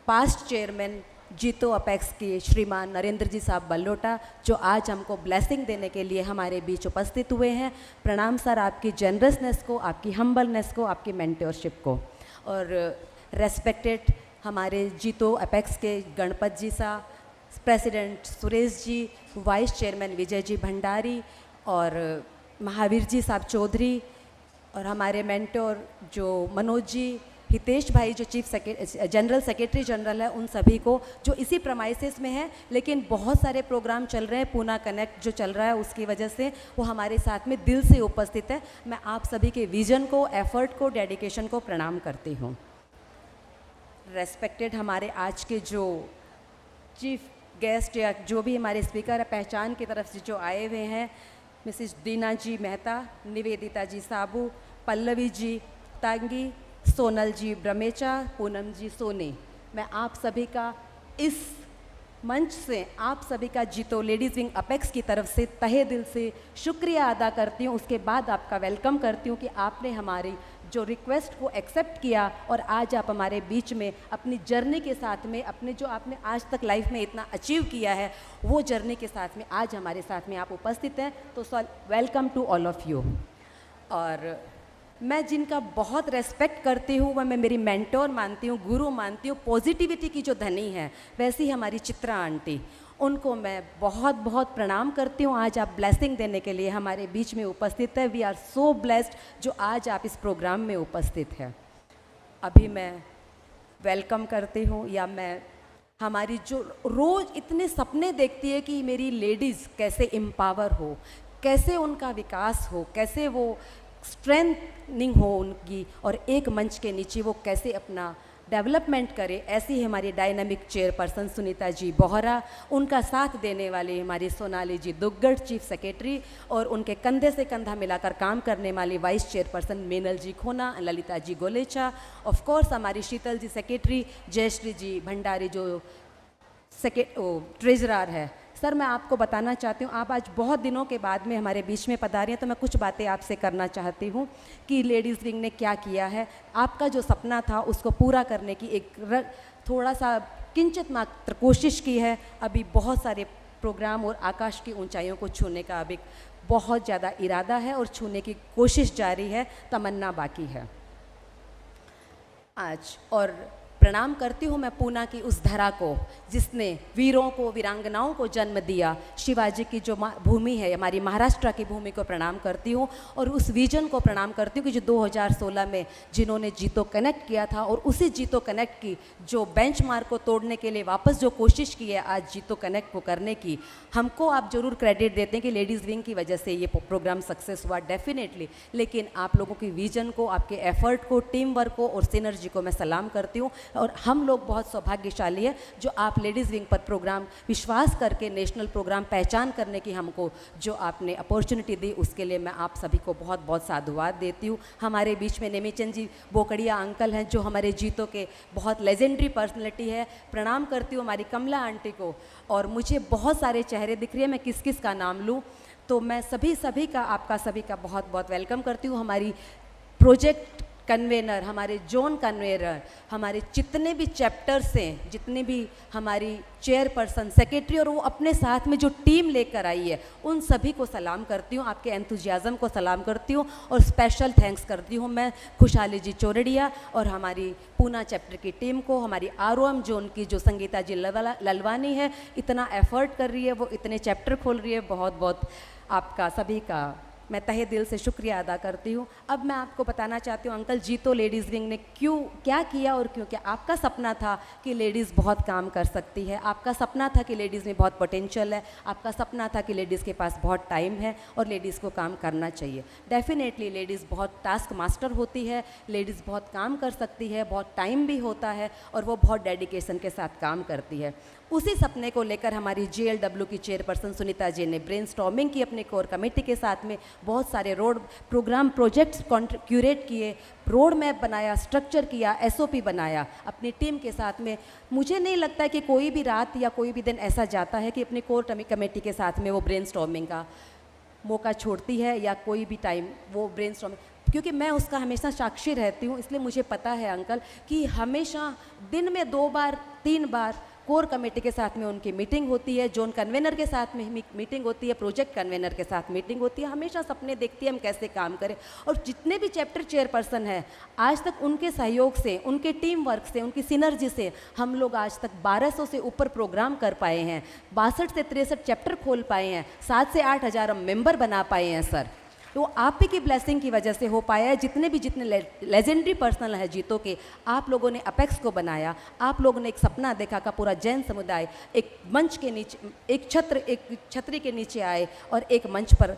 पास्ट चेयरमैन जीतो अपेक्स के श्रीमान नरेंद्र जी साहब बल्लोटा, जो आज हमको ब्लेसिंग देने के लिए हमारे बीच उपस्थित हुए हैं. प्रणाम सर, आपकी जेनरसनेस को, आपकी हम्बलनेस को, आपकी मेंटरशिप को. और रेस्पेक्टेड हमारे जीतो अपेक्स के गणपत जी साहब, president Suresh ji, vice chairman विजय जी भंडारी और महावीर जी साहब चौधरी, और हमारे मेंटोर जो मनोज जी, हितेश भाई जो जनरल सेक्रेटरी जनरल है, उन सभी को जो इसी प्रमाइसेस में है, लेकिन बहुत सारे प्रोग्राम चल रहे हैं, पूना कनेक्ट जो चल रहा है उसकी वजह से वो हमारे साथ में दिल से उपस्थित है। मैं आप सभी के विजन को, एफर्ट को, डेडिकेशन को प्रणाम करती हूँ। रेस्पेक्टेड हमारे आज के जो चीफ गेस्ट या जो भी हमारे स्पीकर है पहचान की तरफ से जो आए हुए हैं, मिसिस दीना जी मेहता, निवेदिता जी साबू, पल्लवी जी तांगी, सोनल जी ब्रह्मेचा, पूनम जी सोनी, मैं आप सभी का इस मंच से, आप सभी का जीतो लेडीज़ विंग अपेक्स की तरफ से तहे दिल से शुक्रिया अदा करती हूँ। उसके बाद आपका वेलकम करती हूँ कि आपने हमारी जो रिक्वेस्ट को एक्सेप्ट किया और आज आप हमारे बीच में अपनी जर्नी के साथ में, अपने जो आपने आज तक लाइफ में इतना अचीव किया है वो जर्नी के साथ में आज हमारे साथ में आप उपस्थित हैं, तो welcome to all of you. और मैं जिनका बहुत रेस्पेक्ट करती हूँ, वह मैं मेरी मेंटोर मानती हूँ, गुरु मानती हूँ, पॉजिटिविटी की जो धनी है, वैसी हमारी चित्रा आंटी, उनको मैं बहुत बहुत प्रणाम करती हूँ। आज आप ब्लेसिंग देने के लिए हमारे बीच में उपस्थित है। वी आर सो ब्लेस्ड जो आज आप इस प्रोग्राम में उपस्थित है। अभी मैं वेलकम करती हूँ, या मैं हमारी जो रोज़ इतने सपने देखती है कि मेरी लेडीज़ कैसे एम्पावर हो, कैसे उनका विकास हो, कैसे वो स्ट्रेंथनिंग हो उनकी, और एक मंच के नीचे वो कैसे अपना डेवलपमेंट करे, ऐसी हमारी डायनामिक चेयरपर्सन सुनीता जी बोहरा, उनका साथ देने वाली हमारी सोनाली जी दुग्गड़ चीफ सेक्रेटरी, और उनके कंधे से कंधा मिलाकर काम करने वाली वाइस चेयरपर्सन मीनल जी खोना, ललिता जी गोलेचा, ऑफ कोर्स हमारी शीतल जी सेक्रेटरी, जयश्री जी भंडारी जो ट्रेजरर है। सर, मैं आपको बताना चाहती हूँ, आप आज बहुत दिनों के बाद में हमारे बीच में पधारे हैं, तो मैं कुछ बातें आपसे करना चाहती हूँ कि लेडीज़ विंग ने क्या किया है। आपका जो सपना था उसको पूरा करने की एक थोड़ा सा किंचित मात्र कोशिश की है। अभी बहुत सारे प्रोग्राम और आकाश की ऊंचाइयों को छूने का अभी बहुत ज़्यादा इरादा है और छूने की कोशिश जारी है, तमन्ना बाकी है आज। और प्रणाम करती हूँ मैं पूना की उस धरा को जिसने वीरों को, वीरांगनाओं को जन्म दिया। शिवाजी की जो भूमि है, हमारी महाराष्ट्र की भूमि को प्रणाम करती हूँ, और उस विजन को प्रणाम करती हूँ कि जो 2016 में जिन्होंने जीतो कनेक्ट किया था, और उसी जीतो कनेक्ट की जो बेंचमार्क को तोड़ने के लिए वापस जो कोशिश की है आज जीतो कनेक्ट को करने की, हमको आप ज़रूर क्रेडिट देते हैं कि लेडीज़ विंग की वजह से ये प्रोग्राम सक्सेस हुआ, डेफिनेटली। लेकिन आप लोगों की विजन को, आपके एफर्ट को, टीम वर्क को और सिनर्जी को मैं सलाम करती हूँ। और हम लोग बहुत सौभाग्यशाली है जो आप लेडीज़ विंग पर प्रोग्राम विश्वास करके नेशनल प्रोग्राम पहचान करने की हमको जो आपने अपॉर्चुनिटी दी, उसके लिए मैं आप सभी को बहुत बहुत साधुवाद देती हूँ। हमारे बीच में नेमीचंद जी बोकड़िया अंकल हैं जो हमारे जीतों के बहुत लेजेंडरी पर्सनैलिटी है, प्रणाम करती हूँ हमारी कमला आंटी को। और मुझे बहुत सारे चेहरे दिख रहे हैं, मैं किस किस का नाम लूँ, तो मैं सभी का, आपका सभी का बहुत बहुत वेलकम करती हूँ। हमारी प्रोजेक्ट कन्वेनर, हमारे जोन कन्वेनर, हमारे जितने भी चैप्टर्स हैं, जितने भी हमारी चेयरपर्सन, सेक्रेटरी, और वो अपने साथ में जो टीम लेकर आई है, उन सभी को सलाम करती हूँ, आपके एंथुजियाज़म को सलाम करती हूँ। और स्पेशल थैंक्स करती हूँ मैं खुशहाली जी चौरड़िया और हमारी पूना चैप्टर की टीम को, हमारी ROM जोन की जो संगीता जी ललवानी है, इतना एफर्ट कर रही है, वो इतने चैप्टर खोल रही है, बहुत बहुत आपका सभी का मैं तहे दिल से शुक्रिया अदा करती हूँ। अब मैं आपको बताना चाहती हूँ अंकल जीतो लेडीज़ विंग ने क्या किया और क्यों किया। आपका सपना था कि लेडीज़ बहुत काम कर सकती है, आपका सपना था कि लेडीज़ में बहुत पोटेंशियल है, आपका सपना था कि लेडीज़ के पास बहुत टाइम है और लेडीज़ को काम करना चाहिए। डेफिनेटली लेडीज़ बहुत टास्क मास्टर होती है, लेडीज़ बहुत काम कर सकती है, बहुत टाइम भी होता है और वो बहुत डेडिकेशन के साथ काम करती है। उसी सपने को लेकर हमारी JLW की चेयरपर्सन सुनीता जी ने ब्रेनस्टॉर्मिंग की अपने कोर कमेटी के साथ में, बहुत सारे रोड प्रोग्राम प्रोजेक्ट्स क्यूरेट किए, रोड मैप बनाया, स्ट्रक्चर किया, SOP बनाया अपनी टीम के साथ में। मुझे नहीं लगता है कि कोई भी रात या कोई भी दिन ऐसा जाता है कि अपनी कोर कमेटी के साथ में वो ब्रेनस्टॉर्मिंग का मौका छोड़ती है या कोई भी टाइम वो ब्रेनस्टॉर्मिंग, क्योंकि मैं उसका हमेशा साक्षी रहती हूँ। इसलिए मुझे पता है अंकल कि हमेशा दिन में 2 बार 3 बार कोर कमेटी के साथ में उनकी मीटिंग होती है, जोन कन्वेनर के साथ में मीटिंग होती है, प्रोजेक्ट कन्वेनर के साथ मीटिंग होती है। हमेशा सपने देखती है हम कैसे काम करें, और जितने भी चैप्टर चेयरपर्सन हैं आज तक उनके सहयोग से, उनके टीम वर्क से, उनकी सिनर्जी से हम लोग आज तक 1200 से ऊपर प्रोग्राम कर पाए हैं, 62 से 63 चैप्टर खोल पाए हैं, 7 से 8 हज़ार हम मेंबर बना पाए हैं सर। वो आप ही की ब्लेसिंग की वजह से हो पाया है। जितने लेजेंडरी पर्सनल है जीतो के, आप लोगों ने अपेक्स को बनाया, आप लोगों ने एक सपना देखा का पूरा जैन समुदाय एक मंच के नीचे, एक छतरी के नीचे आए और एक मंच पर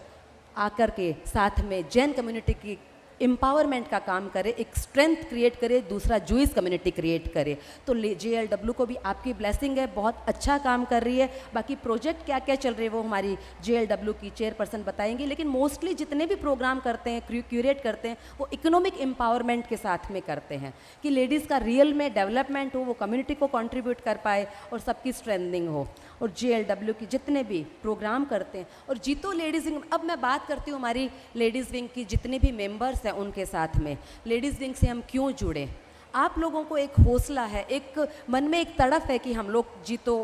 आकर के साथ में जैन कम्युनिटी की एम्पावरमेंट का काम करे, एक स्ट्रेंथ क्रिएट करे, दूसरा जूइस कम्युनिटी क्रिएट करे। तो JLW को भी आपकी ब्लेसिंग है, बहुत अच्छा काम कर रही है। बाकी प्रोजेक्ट क्या क्या चल रहे हैं वो हमारी JLW की चेयरपर्सन बताएंगी, लेकिन मोस्टली जितने भी प्रोग्राम करते हैं, क्यूरेट करते हैं, वो इकोनॉमिक एम्पावरमेंट के साथ में करते हैं कि लेडीज़ का रियल में डेवलपमेंट हो, वो कम्युनिटी को कंट्रीब्यूट कर पाए और सबकी स्ट्रेंथनिंग हो। और JLW की जितने भी प्रोग्राम करते हैं और जीतो लेडीज़ विंग, अब मैं बात करती हूँ हमारी लेडीज़ विंग की जितने भी मेंबर्स हैं उनके साथ में। लेडीज़ विंग से हम क्यों जुड़े? आप लोगों को एक हौसला है, एक मन में एक तड़प है कि हम लोग जीतो,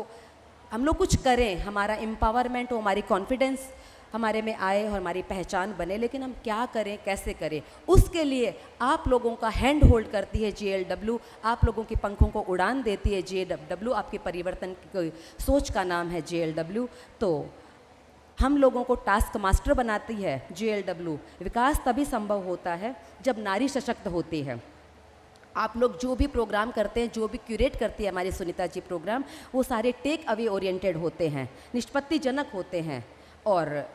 हम लोग कुछ करें, हमारा एम्पावरमेंट हो, हमारी कॉन्फिडेंस हमारे में आए और हमारी पहचान बने। लेकिन हम क्या करें, कैसे करें? उसके लिए आप लोगों का हैंड होल्ड करती है JLW, आप लोगों की पंखों को उड़ान देती है JLW, आपके परिवर्तन की सोच का नाम है JLW। तो हम लोगों को टास्क मास्टर बनाती है JLW। विकास तभी संभव होता है जब नारी सशक्त होती है। आप लोग जो भी प्रोग्राम करते हैं, जो भी क्यूरेट करती है हमारी सुनीता जी प्रोग्राम, वो सारे टेक अवे ओरिएंटेड होते हैं, निष्पत्तिजनक होते हैं। और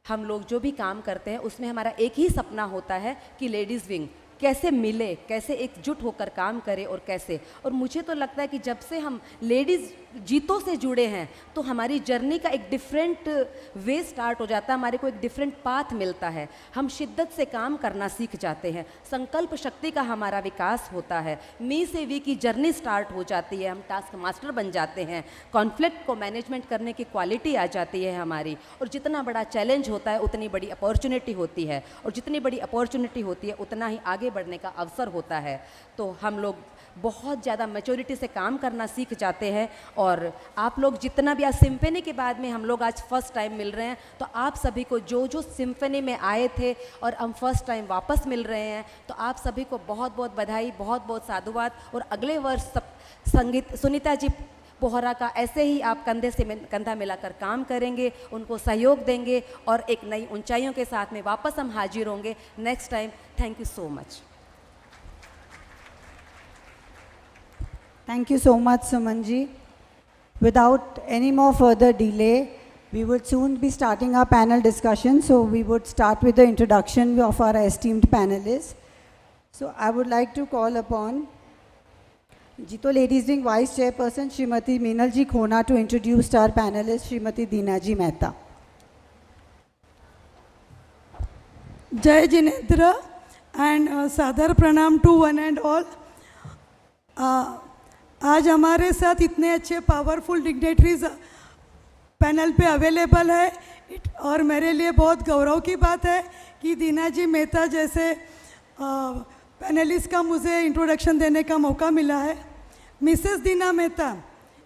हम लोग जो भी काम करते हैं उसमें हमारा एक ही सपना होता है कि लेडीज़ विंग कैसे मिले, कैसे एकजुट होकर काम करे और कैसे। और मुझे तो लगता है कि जब से हम लेडीज़ जीतों से जुड़े हैं तो हमारी जर्नी का एक डिफरेंट वे स्टार्ट हो जाता है, हमारे को एक डिफरेंट पाथ मिलता है, हम शिद्दत से काम करना सीख जाते हैं, संकल्प शक्ति का हमारा विकास होता है, मी से वी की जर्नी स्टार्ट हो जाती है, हम टास्क मास्टर बन जाते हैं, कॉन्फ्लिक्ट को मैनेजमेंट करने की क्वालिटी आ जाती है हमारी। और जितना बड़ा चैलेंज होता है उतनी बड़ी अपॉर्चुनिटी होती है, और जितनी बड़ी अपॉर्चुनिटी होती है उतना ही आगे बढ़ने का अवसर होता है। तो हम लोग बहुत ज़्यादा मैच्योरिटी से काम करना सीख जाते हैं। और आप लोग जितना भी आज सिम्फनी के बाद में हम लोग आज फर्स्ट टाइम मिल रहे हैं, तो आप सभी को जो जो सिम्फनी में आए थे और हम फर्स्ट टाइम वापस मिल रहे हैं, तो आप सभी को बहुत बहुत बधाई, बहुत बहुत साधुवाद। और अगले वर्ष संगीत सुनीता जी पोहरा का ऐसे ही आप कंधे से कंधा मिलाकर काम करेंगे, उनको सहयोग देंगे और एक नई ऊंचाइयों के साथ में वापस हम हाजिर होंगे next time. Thank you so much. Thank you so much, Suman ji. Without any more further delay, we would soon be starting our panel discussion. So we would start with the introduction of our esteemed panelists. So I would like to call upon Jito Ladies Wing Vice Chairperson Srimati Meenalji Khona to introduce our panelist Srimati Dinaji Mehta. Jai Jinendra and सादर प्रणाम to one and all. आज हमारे साथ इतने अच्छे powerful dignitaries panel पे available है और मेरे लिए बहुत गौरव की बात है कि दीनाजी मेहता जैसे पैनलिस्ट का मुझे इंट्रोडक्शन देने का मौका मिला है। Mrs Dina Mehta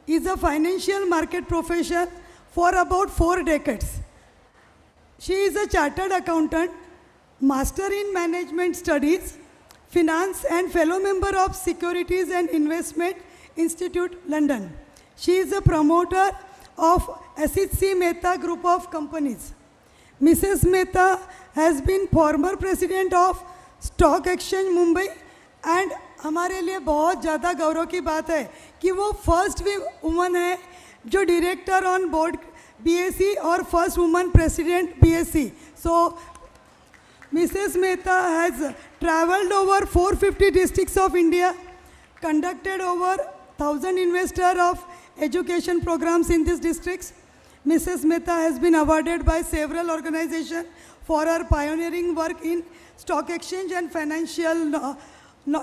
is a financial market professional for about 4 decades. She is a chartered accountant, master in management studies, finance and fellow member of Securities and Investment Institute, London. She is a promoter of Asit C. Mehta Group of Companies. Mrs. Mehta has been former president of Stock Exchange Mumbai and हमारे लिए बहुत ज़्यादा गौरव की बात है कि वो first woman है जो डायरेक्टर ऑन बोर्ड BSc और first woman president BSc. So Mrs. Mehta has traveled over 450 districts of India, conducted over 1,000 investor of education programs in these districts. Mrs. Mehta has been awarded by several organizations for her pioneering work in stock exchange and financial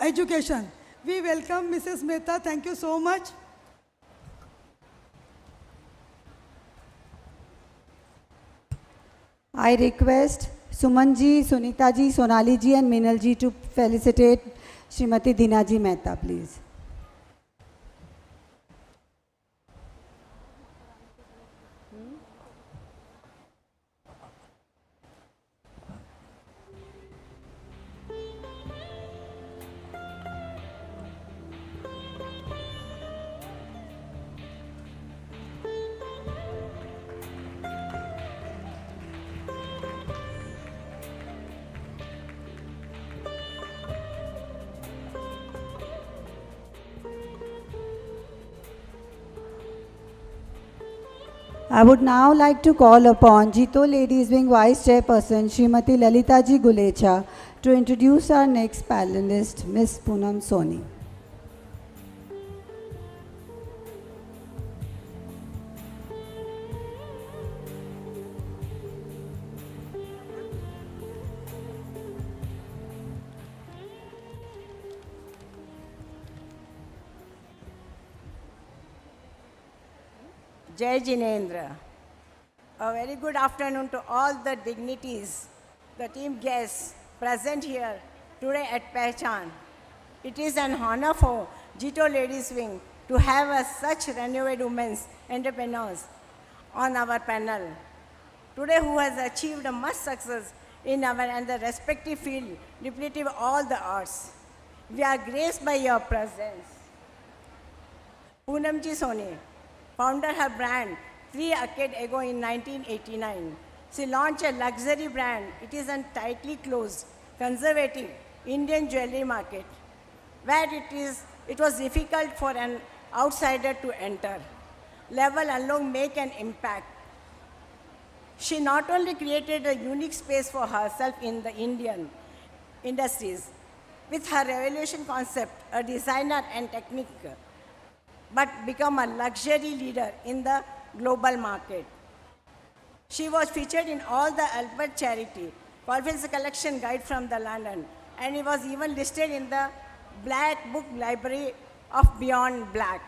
education. We welcome Mrs. Mehta. Thank you so much. I request Suman ji, Sunita ji, Sonali ji and Meenal ji to felicitate Srimati Dinaji Mehta, please. I would now like to call upon Jito Ladies Wing Vice Chairperson Srimati Lalitaji Gulecha to introduce our next panelist, Ms. Poonam Soni. Jai Jinendra. A very good afternoon to all the dignities, the team guests present here today at Pehchaan. It is an honor for Jito Ladies Wing to have such renowned women entrepreneurs on our panel today who has achieved much success in our and the respective field, depletive all the arts. We are graced by your presence. Poonamji Soni founded her brand 3 decades ago in 1989. She launched a luxury brand. It is a tightly closed, conservative Indian jewelry market where it was difficult for an outsider to enter. Level alone make an impact. She not only created a unique space for herself in the Indian industries with her revolution concept, a designer and technique, but become a luxury leader in the global market. She was featured in all the Albert Charity, Colville's collection guide from the London, and he was even listed in the Black Book Library of Beyond Black.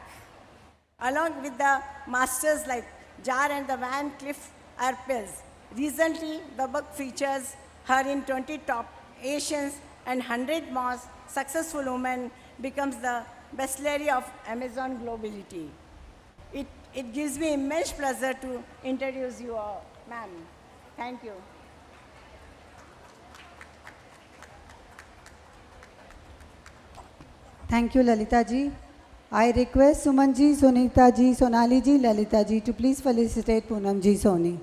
Along with the masters like Jar and the Van Cleef Arpels. Recently, the book features her in 20 top Asians and 100 most successful women becomes the bestseller of Amazon globally. It gives me immense pleasure to introduce you all, ma'am. Thank you. Thank you, Lalita ji. I request Suman ji, Sunita ji, Sonali ji, Lalita ji to please felicitate Poonam ji Soni.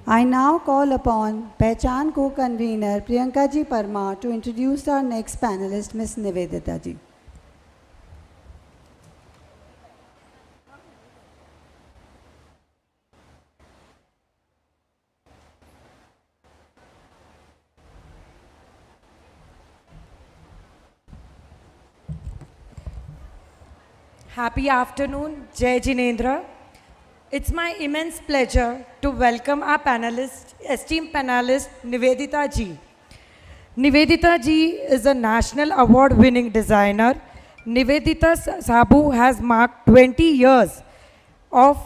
I now call upon Pehchaan co-convener Priyanka ji Parmar to introduce our next panelist, Ms. Nivedita ji. Happy afternoon, Jai Jinendra. It's my immense pleasure to welcome our panelist, esteemed panelist, Nivedita ji. Nivedita ji is a national award-winning designer. Nivedita Sabu has marked 20 years of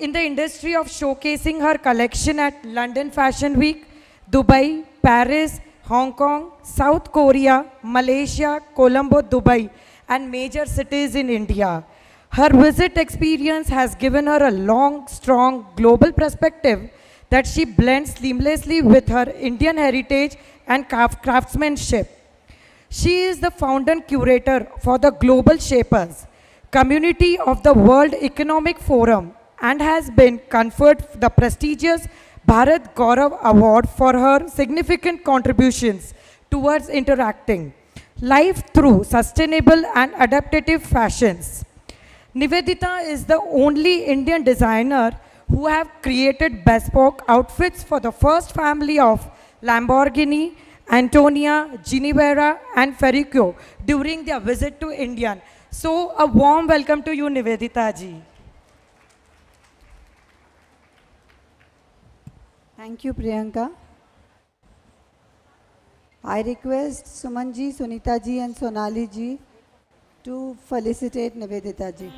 in the industry of showcasing her collection at London Fashion Week, Dubai, Paris, Hong Kong, South Korea, Malaysia, Colombo, Dubai, and major cities in India. Her visit experience has given her a long, strong global perspective that she blends seamlessly with her Indian heritage and craftsmanship. She is the founder and curator for the Global Shapers, community of the World Economic Forum, and has been conferred the prestigious Bharat Gaurav Award for her significant contributions towards interacting life through sustainable and adaptive fashions. Nivedita is the only Indian designer who have created bespoke outfits for the first family of Lamborghini, Antonia, Ginevra, and Ferruccio during their visit to India. So a warm welcome to you, Nivedita ji. Thank you, Priyanka. I request Suman ji, Sunita ji, and Sonali ji to felicitate Nivedita ji.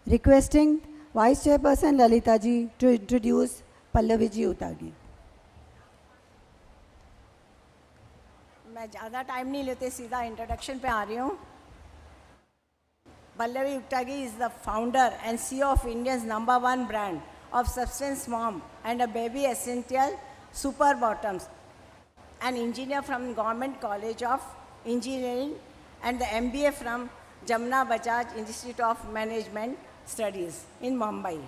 Requesting Vice Chairperson Lalita ji to introduce Pallavi ji Utagi. मैं ज़्यादा time नहीं लेते, सीधा introduction पे आ रही हूँ. Pallavi Uttagi is the founder and CEO of India's #1 brand of Substance Mom and a baby essential Super Bottoms, an engineer from Government College of Engineering and the MBA from Jamna Bajaj Institute of Management Studies in Mumbai.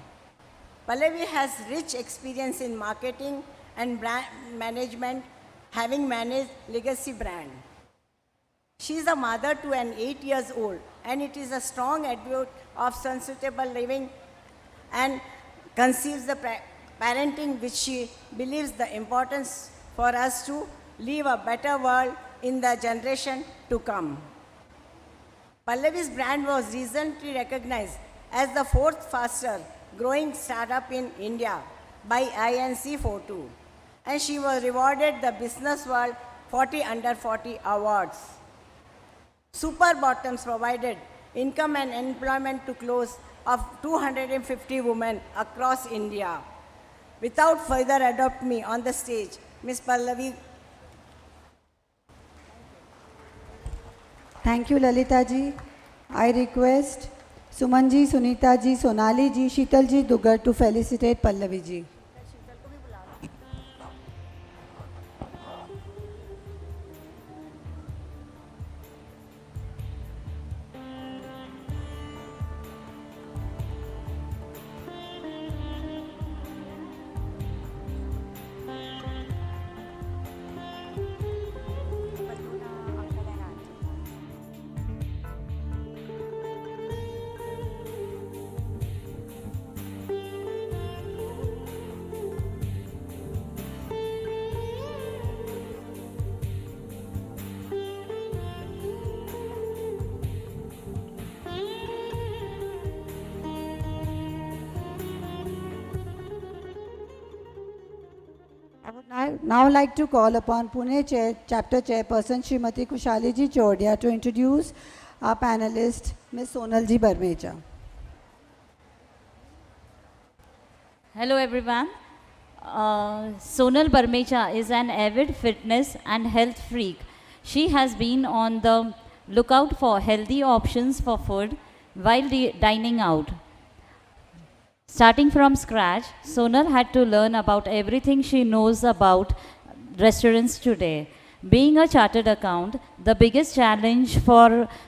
Pallavi has rich experience in marketing and brand management, having managed legacy brand. She is a mother to an 8 years old, and it is a strong advocate of sustainable living and conceives the parenting which she believes the importance for us to live a better world in the generation to come. Pallavi's brand was recently recognized as the 4th fastest growing startup in India by INC 42, and she was rewarded the Business World 40 Under 40 Awards. Super Bottoms provided income and employment to close of 250 women across India. Without further ado, me on the stage, Ms. Pallavi. Thank you, Lalita ji. I request Suman ji, Sunita ji, Sonali ji, Sheetal ji Dugar to felicitate Pallavi ji. I would now like to call upon Pune Chapter Chairperson Srimati Kushali ji Chodia to introduce our panelist, Ms. Sonal ji Barmecha. Hello everyone. Sonal Barmecha is an avid fitness and health freak. She has been on the lookout for healthy options for food while dining out. Starting from scratch, Sonal had to learn about everything she knows about restaurants today. Being a chartered accountant, the biggest challenge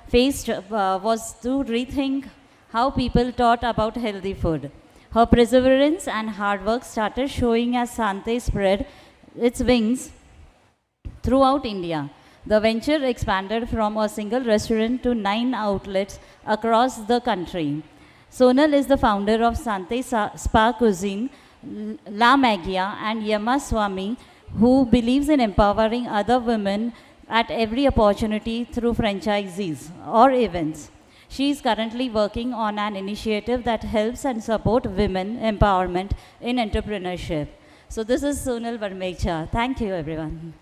faced was to rethink how people thought about healthy food. Her perseverance and hard work started showing as Sante spread its wings throughout India. The venture expanded from a single restaurant to 9 outlets across the country. Sonal is the founder of Sante Spa Cuisine, La Magia, and Yama Swami, who believes in empowering other women at every opportunity through franchisees or events. She is currently working on an initiative that helps and supports women empowerment in entrepreneurship. So this is Sonal Barmecha. Thank you, everyone.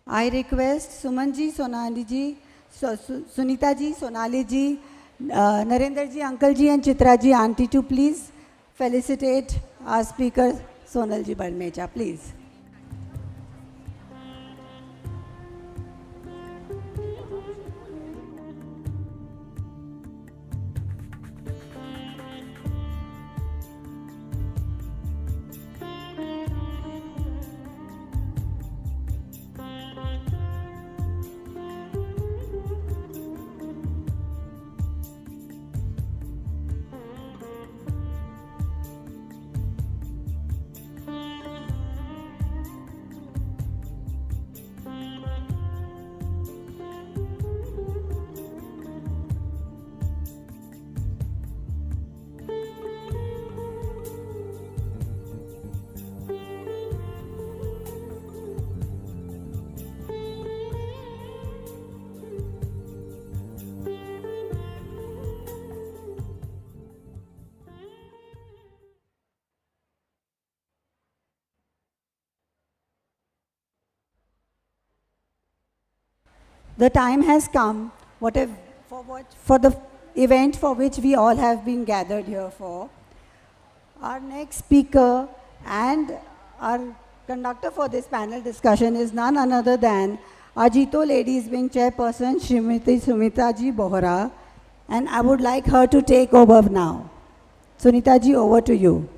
I request Sumanji, Sonali ji, Sunita ji, Sonali ji, Narendra ji, Uncle ji and Chitra ji, Auntie to please felicitate our speaker Sonal ji Barmecha, please. The time has come for the event for which we all have been gathered here for. Our next speaker and our conductor for this panel discussion is none other than our Jito Ladies Wing Chairperson, Srimati Sumita Ji Bohra, and I would like her to take over now. Sunita Ji, over to you.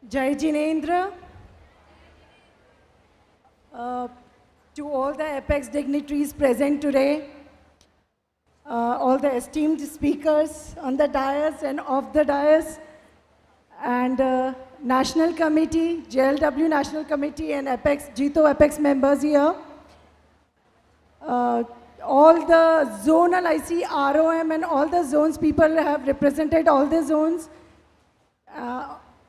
Jai Jinendra. To all the Apex dignitaries present today, all the esteemed speakers on the dais and off the dais, and National Committee, JLW National Committee and Apex, Jito Apex members here, all the zonal, I see ROM and all the zones people have represented all the zones.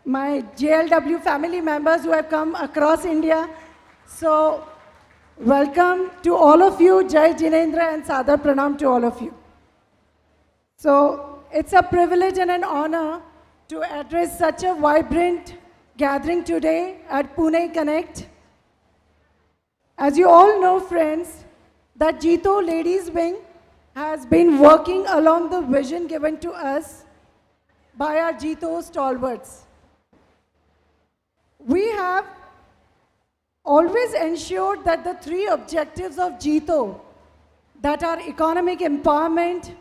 My JLW family members who have come across India. So, welcome to all of you, Jai Jinendra and Sadar Pranam to all of you. So, it's a privilege and an honor to address such a vibrant gathering today at Pune Connect. As you all know, friends, that Jito Ladies Wing has been working along the vision given to us by our Jito stalwarts. We have always ensured that the three objectives of Jito, that are economic empowerment,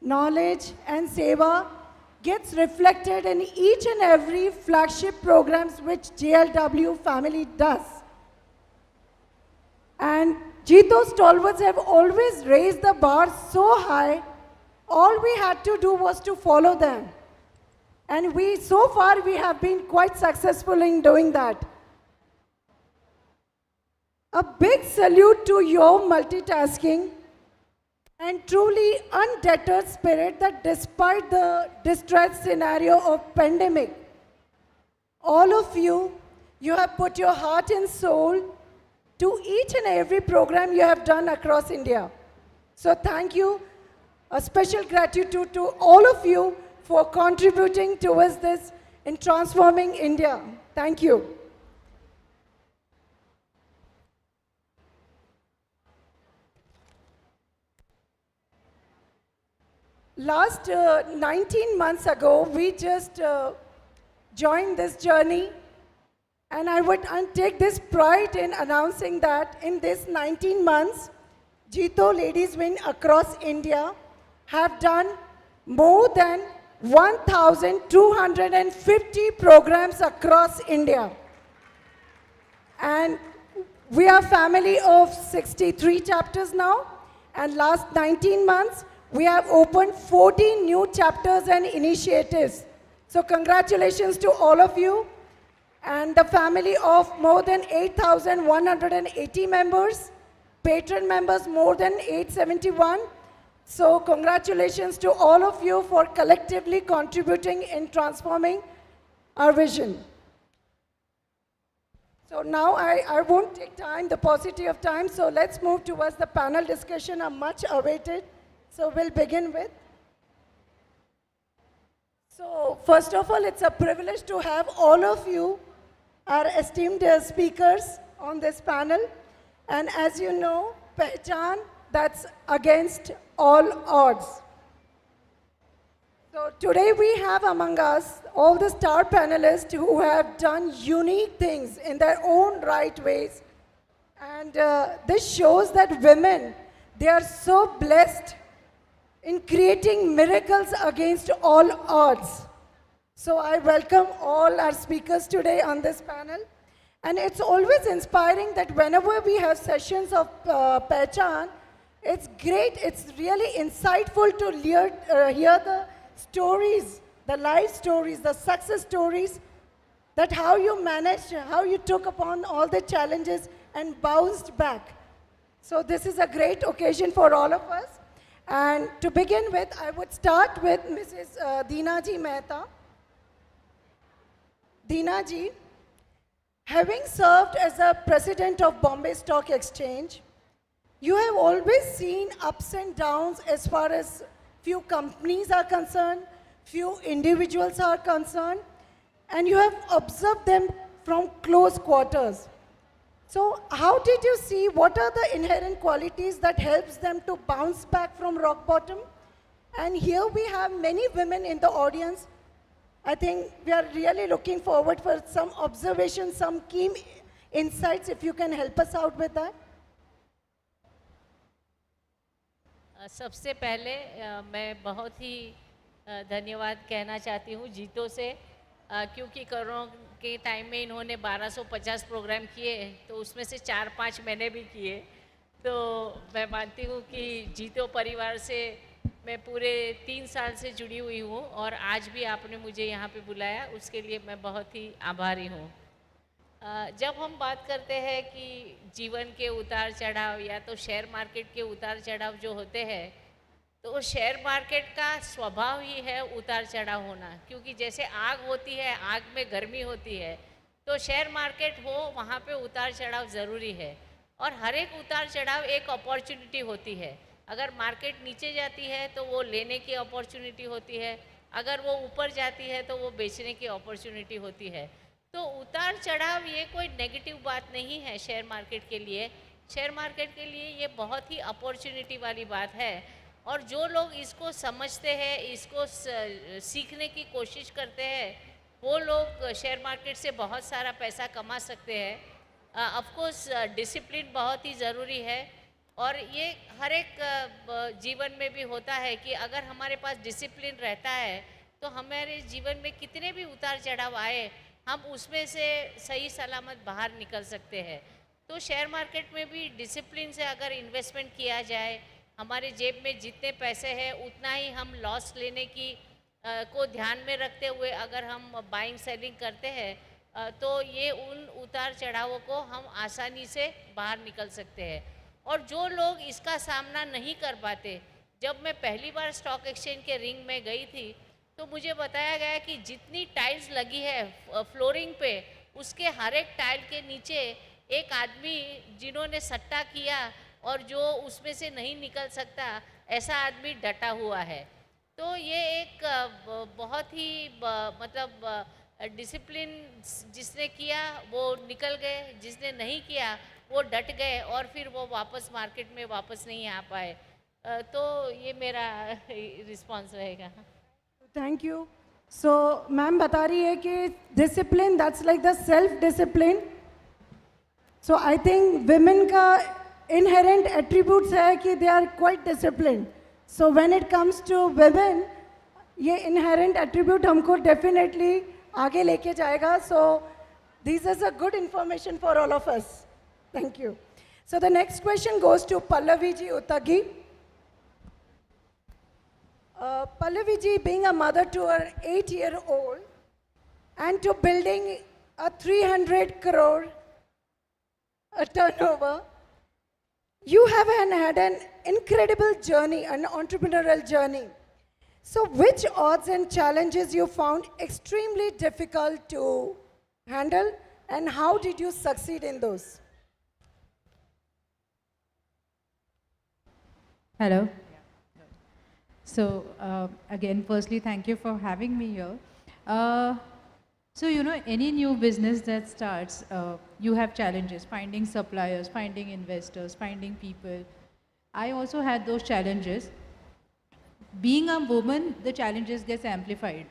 knowledge and seva, gets reflected in each and every flagship programs which JLW family does. And Jito stalwarts have always raised the bar so high, all we had to do was to follow them. And so far we have been quite successful in doing that. A big salute to your multitasking and truly undeterred spirit that despite the distressed scenario of pandemic, all of you have put your heart and soul to each and every program you have done across India. So thank you. A special gratitude to all of you for contributing towards this in transforming India. Thank you. Last 19 months ago, we just joined this journey, and I would take this pride in announcing that in this 19 months, Jito Ladies Wing across India have done more than 1,250 programs across India. And we are a family of 63 chapters now, and last 19 months, we have opened 14 new chapters and initiatives. So congratulations to all of you and the family of more than 8,180 members, patron members more than 871. So congratulations to all of you for collectively contributing in transforming our vision. So now I won't take time, the paucity of time, so let's move towards the panel discussion, a much awaited. So we'll begin with. So first of all, it's a privilege to have all of you, our esteemed speakers on this panel. And as you know, Pehchaan, that's against all odds. So today we have among us all the star panelists who have done unique things in their own right ways. And this shows that women, they are so blessed in creating miracles against all odds. So I welcome all our speakers today on this panel. And it's always inspiring that whenever we have sessions of Pehchaan, it's great, it's really insightful to hear the stories, the life stories, the success stories, that how you managed, how you took upon all the challenges and bounced back. So this is a great occasion for all of us. And to begin with, I would start with Mrs. Deenaji Mehta. Deenaji, having served as the president of Bombay Stock Exchange, you have always seen ups and downs as far as few companies are concerned, few individuals are concerned, and you have observed them from close quarters. So how did you see, what are the inherent qualities that helps them to bounce back from rock bottom? And here we have many women in the audience. I think we are really looking forward for some observations, some key insights, if you can help us out with that. सबसे पहले मैं बहुत ही धन्यवाद कहना चाहती हूँ जीतो से, क्योंकि कोरोना के टाइम में इन्होंने 1250 प्रोग्राम किए, तो उसमें से 4-5 मैंने भी किए। तो मैं मानती हूँ कि जीतो परिवार से मैं पूरे 3 साल से जुड़ी हुई हूँ, और आज भी आपने मुझे यहाँ पे बुलाया, उसके लिए मैं बहुत ही आभारी हूँ। जब हम बात करते हैं कि जीवन के उतार चढ़ाव या तो शेयर मार्केट के उतार चढ़ाव जो होते हैं, तो शेयर मार्केट का स्वभाव ही है उतार चढ़ाव होना, क्योंकि जैसे आग होती है, आग में गर्मी होती है, तो शेयर मार्केट हो वहाँ पे उतार चढ़ाव ज़रूरी है। और हर एक उतार चढ़ाव एक अपॉर्चुनिटी होती है। अगर मार्केट नीचे जाती है तो वो लेने की अपॉर्चुनिटी होती है, अगर वो ऊपर जाती है तो वो बेचने की अपॉर्चुनिटी होती है। तो उतार चढ़ाव ये कोई नेगेटिव बात नहीं है शेयर मार्केट के लिए। शेयर मार्केट के लिए ये बहुत ही अपॉर्चुनिटी वाली बात है, और जो लोग इसको समझते हैं, इसको सीखने की कोशिश करते हैं, वो लोग शेयर मार्केट से बहुत सारा पैसा कमा सकते हैं। ऑफ कोर्स डिसिप्लिन बहुत ही ज़रूरी है, और ये हर एक जीवन में भी होता है कि अगर हमारे पास डिसिप्लिन रहता है तो हमारे जीवन में कितने भी उतार चढ़ाव आए, हम उसमें से सही सलामत बाहर निकल सकते हैं। तो शेयर मार्केट में भी डिसिप्लिन से अगर इन्वेस्टमेंट किया जाए, हमारे जेब में जितने पैसे हैं उतना ही हम लॉस लेने की को ध्यान में रखते हुए अगर हम बाइंग सेलिंग करते हैं, तो ये उन उतार चढ़ावों को हम आसानी से बाहर निकल सकते हैं। और जो लोग इसका सामना नहीं कर पाते, जब मैं पहली बार स्टॉक एक्सचेंज के रिंग में गई थी, तो मुझे बताया गया कि जितनी टाइल्स लगी है फ्लोरिंग पे, उसके हर एक टाइल के नीचे एक आदमी जिन्होंने सट्टा किया और जो उसमें से नहीं निकल सकता, ऐसा आदमी डटा हुआ है। तो ये एक बहुत ही मतलब डिसिप्लिन, जिसने किया वो निकल गए, जिसने नहीं किया वो डट गए, और फिर वो वापस मार्केट में वापस नहीं आ पाए। तो ये मेरा रिस्पॉन्स रहेगा। Thank you. सो मैम बता रही है कि discipline, that's like the self discipline. So I think women का इनहेरेंट एट्रीब्यूट्स है कि they are quite discipline. So when it comes to women, ये इनहेरेंट एट्रीब्यूट हमको डेफिनेटली आगे लेके जाएगा। So this is a good information for all of us. Thank you. So the next question goes to Pallavi ji Utgi. Pallavi ji, being a mother to her 8-year-old and to building a 300 crore turnover, you have had an incredible journey, an entrepreneurial journey. So which odds and challenges you found extremely difficult to handle, and how did you succeed in those? Hello. So again, firstly, thank you for having me here. So you know, any new business that starts, you have challenges, finding suppliers, finding investors, finding people. I also had those challenges. Being a woman, the challenges gets amplified,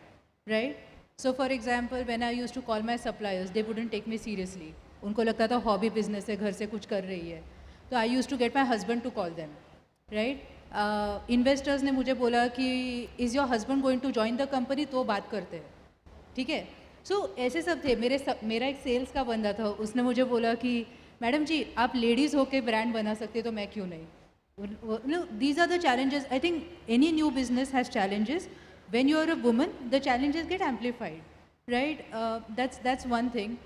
right? So for example, when I used to call my suppliers, they wouldn't take me seriously. उनको लगता था hobby business है, घर से कुछ कर रही है। तो I use to get my husband to call them, right. Investors ने मुझे बोला कि is your husband going to join the company, तो बात करते हैं, ठीक है। सो ऐसे सब थे। मेरा एक सेल्स का बंदा था, उसने मुझे बोला कि मैडम जी आप लेडीज़ होके ब्रांड बना सकते, तो मैं क्यों नहीं। These are the challenges. I think any new business has challenges. When you are a woman, the challenges get amplified, right? That's one thing.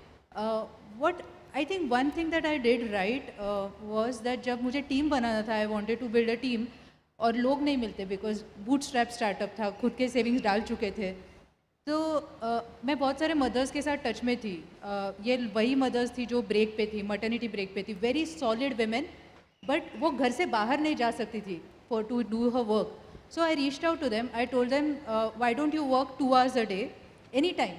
What I think one thing that I did right was that जब मुझे team बनाना था, I wanted to build a team, और लोग नहीं मिलते because bootstrap startup था, खुद के सेविंग्स डाल चुके थे। तो मैं बहुत सारे मदर्स के साथ टच में थी। ये वही मदर्स थी जो ब्रेक पे थी, मटर्निटी ब्रेक पे थी, वेरी सॉलिड वेमेन, बट वो घर से बाहर नहीं जा सकती थी for to do her work. So I reached out to them. I told them, why don't you work 2 hours a day, anytime.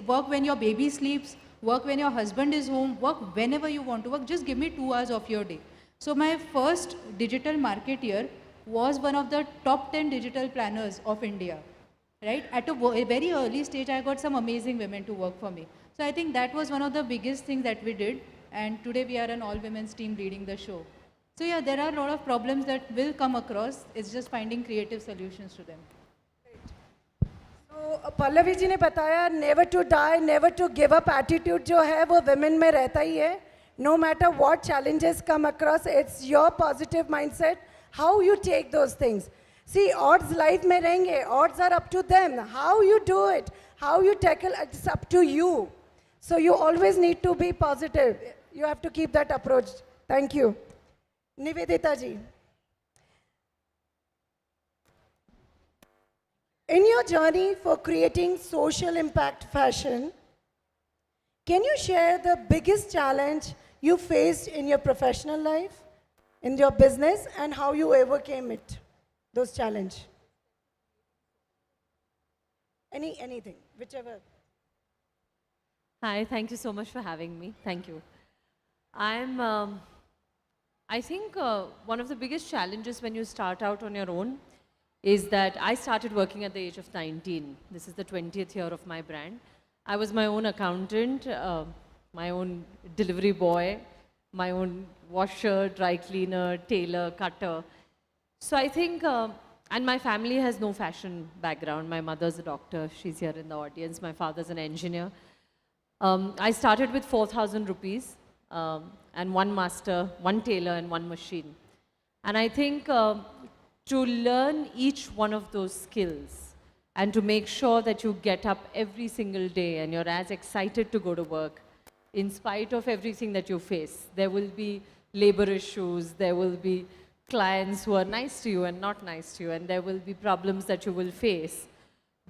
Work when your baby sleeps, work when your husband is home, work whenever you want to work, just give me 2 hours of your day. So my first digital marketeer was one of the top 10 digital planners of India. Right? At a very early stage, I got some amazing women to work for me. So I think that was one of the biggest things that we did. And today we are an all-women's team leading the show. So yeah, there are a lot of problems that will come across. It's just finding creative solutions to them. तो पल्लवी जी ने बताया never to die never to give up attitude जो है वो women में रहता ही है no matter what challenges come across it's your positive mindset how you take those things see odds life में रहेंगे odds are up to them how you do it how you tackle it's up to you so you always need to be positive you have to keep that approach thank you Nivedita ji In your journey for creating social impact fashion, can you share the biggest challenge you faced in your professional life, in your business, and how you overcame it, those challenges? Anything, whichever. Hi, thank you so much for having me. Thank you. I think one of the biggest challenges when you start out on your own is that I started working at the age of 19. This is the 20th year of my brand. I was my own accountant, my own delivery boy, my own washer, dry cleaner, tailor, cutter. So I think, and my family has no fashion background. My mother's a doctor, she's here in the audience. My father's an engineer. I started with 4,000 rupees and one master, one tailor and one machine. And I think to learn each one of those skills and to make sure that you get up every single day and you're as excited to go to work in spite of everything that you face. There will be labor issues, there will be clients who are nice to you and not nice to you, and there will be problems that you will face.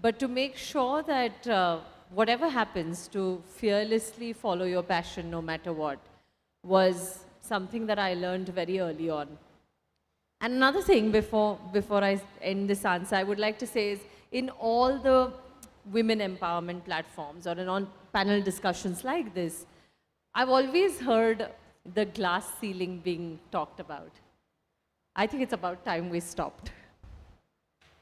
But to make sure that whatever happens, to fearlessly follow your passion no matter what, was something that I learned very early on. And another thing before I end this answer, I would like to say is in all the women empowerment platforms or in on panel discussions like this, I've always heard the glass ceiling being talked about. I think it's about time we stopped.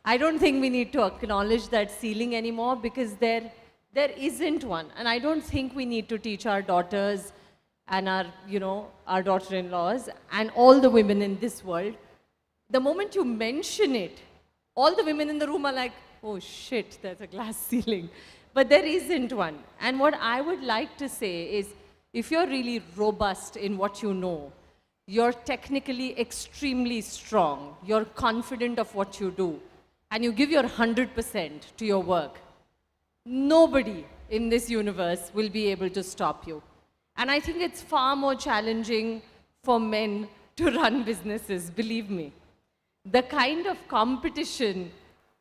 I don't think we need to acknowledge that ceiling anymore because there isn't one. And I don't think we need to teach our daughters and our daughter-in-laws and all the women in this world. The moment you mention it, all the women in the room are like, oh shit, there's a glass ceiling. But there isn't one. And what I would like to say is, if you're really robust in what you know, you're technically extremely strong, you're confident of what you do, and you give your 100% to your work, nobody in this universe will be able to stop you. And I think it's far more challenging for men to run businesses, believe me. The kind of competition